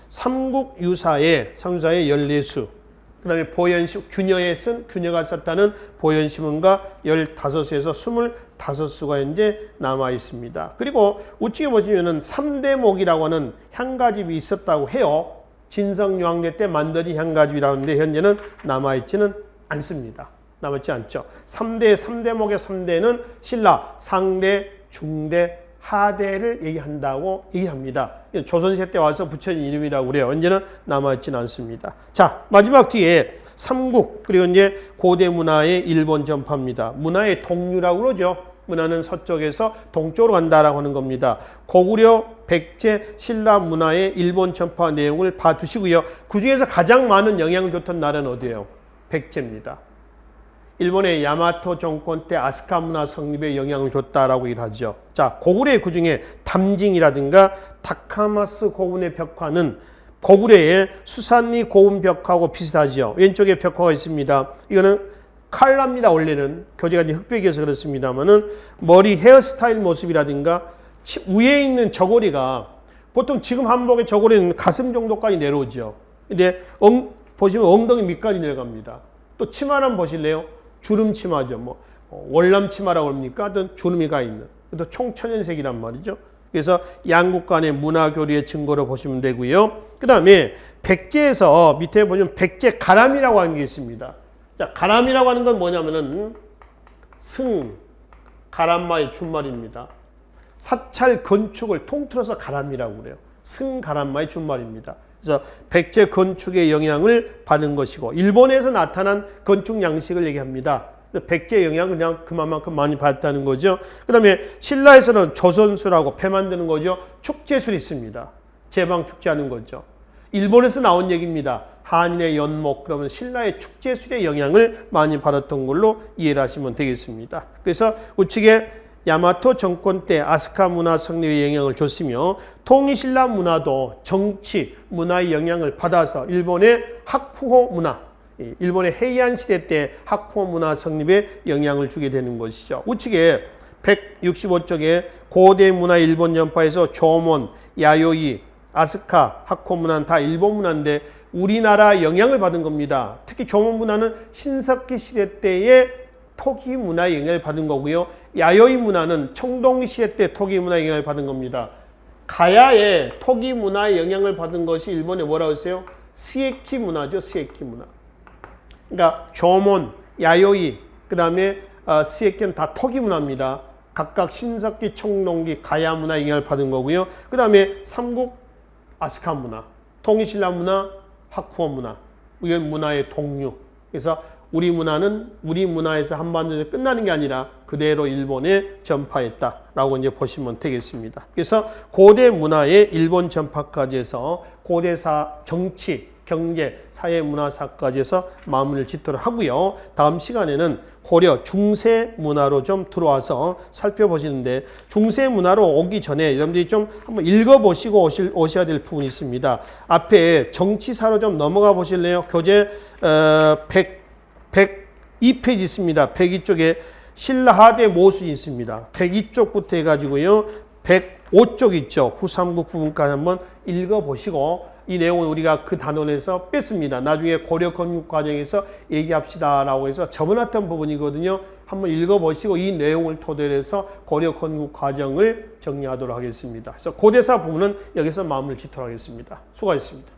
삼국유사의 14수, 그 다음에 보현시, 규녀가 썼다는 보현시문가 15수에서 25수가 이제 남아 있습니다. 그리고 우측에 보시면은 3대목이라고 하는 향가집이 있었다고 해요. 진성요항대 때 만들어진 향가집이라고 하는데 현재는 남아있지는 않습니다. 남아있지 않죠. 3대목의 3대는 신라, 상대, 중대, 하대를 얘기합니다. 조선시대 때 와서 붙여진 이름이라고 그래요. 언제는 남아있지는 않습니다. 자, 마지막 뒤에 삼국, 그리고 이제 고대 문화의 일본 전파입니다. 문화의 동류라고 그러죠. 문화는 서쪽에서 동쪽으로 간다라고 하는 겁니다. 고구려, 백제, 신라 문화의 일본 전파 내용을 봐두시고요. 그 중에서 가장 많은 영향을 줬던 나라는 어디예요? 백제입니다. 일본의 야마토 정권 때 아스카 문화 성립에 영향을 줬다라고 일하죠. 자, 고구려의 그 중에 담징이라든가 다카마스 고분의 벽화는 고구려의 수산리 고분 벽화하고 비슷하죠. 왼쪽에 벽화가 있습니다. 이거는 칼라입니다. 원래는 교재가 이제 흑백이어서 그렇습니다만은 머리 헤어스타일 모습이라든가 위에 있는 저고리가 보통 지금 한복의 저고리는 가슴 정도까지 내려오죠. 근데 보시면 엉덩이 밑까지 내려갑니다. 또 치마를 보실래요? 주름 치마죠. 뭐 월남 치마라고 합니까? 어떤 주름이 가 있는. 또 총천연색이란 말이죠. 그래서 양국 간의 문화 교류의 증거로 보시면 되고요. 그 다음에 백제에서 밑에 보면 백제 가람이라고 하는 게 있습니다. 자, 가람이라고 하는 건 뭐냐면은 가람마의 준말입니다. 사찰 건축을 통틀어서 가람이라고 그래요. 가람마의 준말입니다. 그래서 백제 건축의 영향을 받은 것이고 일본에서 나타난 건축 양식을 얘기합니다. 백제의 영향을 그냥 그만큼 많이 받았다는 거죠. 그 다음에 신라에서는 조선술하고 배 만드는 거죠. 축제술이 있습니다. 제방 축제하는 거죠. 일본에서 나온 얘기입니다. 한인의 연목, 그러면 신라의 축제술의 영향을 많이 받았던 걸로 이해를 하시면 되겠습니다. 그래서 우측에 야마토 정권 때 아스카 문화 성립에 영향을 줬으며 통일신라 문화도 정치, 문화의 영향을 받아서 일본의 학푸호 문화, 일본의 헤이안 시대 때 학푸호 문화 성립에 영향을 주게 되는 것이죠. 우측에 165쪽에 고대 문화 일본 전파에서 조몬, 야요이, 아스카, 학호 문화는 다 일본 문화인데 우리나라 영향을 받은 겁니다. 특히 조몬 문화는 신석기 시대 때의 토기 문화의 영향을 받은 거고요. 야요이 문화는 청동시대 때 토기 문화의 영향을 받은 겁니다. 가야의 토기 문화의 영향을 받은 것이 일본에 뭐라고 했어요? 스에키 문화죠. 스에키 문화. 그러니까 조몬, 야요이, 그 다음에 스에키는 다 토기 문화입니다. 각각 신석기, 청동기, 가야 문화의 영향을 받은 거고요. 그 다음에 삼국, 아스카 문화, 통일신라 문화, 학푸어 문화, 이건 문화의 동류. 그래서 우리 문화는 우리 문화에서 한반도에서 끝나는 게 아니라 그대로 일본에 전파했다라고 이제 보시면 되겠습니다. 그래서 고대 문화의 일본 전파까지 해서 고대사 정치, 경제, 사회, 문화사까지 해서 마무리를 짓도록 하고요. 다음 시간에는 고려 중세 문화로 좀 들어와서 살펴보시는데 중세 문화로 오기 전에 여러분들이 좀 한번 읽어보시고 오셔야 될 부분이 있습니다. 앞에 정치사로 좀 넘어가 보실래요? 교재 102페이지 있습니다. 102쪽에 신라하대 모순이 있습니다. 102쪽부터 해가지고요. 105쪽 있죠. 후삼국 부분까지 한번 읽어보시고 이 내용은 우리가 그 단원에서 뺐습니다. 나중에 고려 건국 과정에서 얘기합시다라고 해서 접어놨던 부분이거든요. 한번 읽어보시고 이 내용을 토대로 해서 고려 건국 과정을 정리하도록 하겠습니다. 그래서 고대사 부분은 여기서 마무리를 짓도록 하겠습니다. 수고하셨습니다.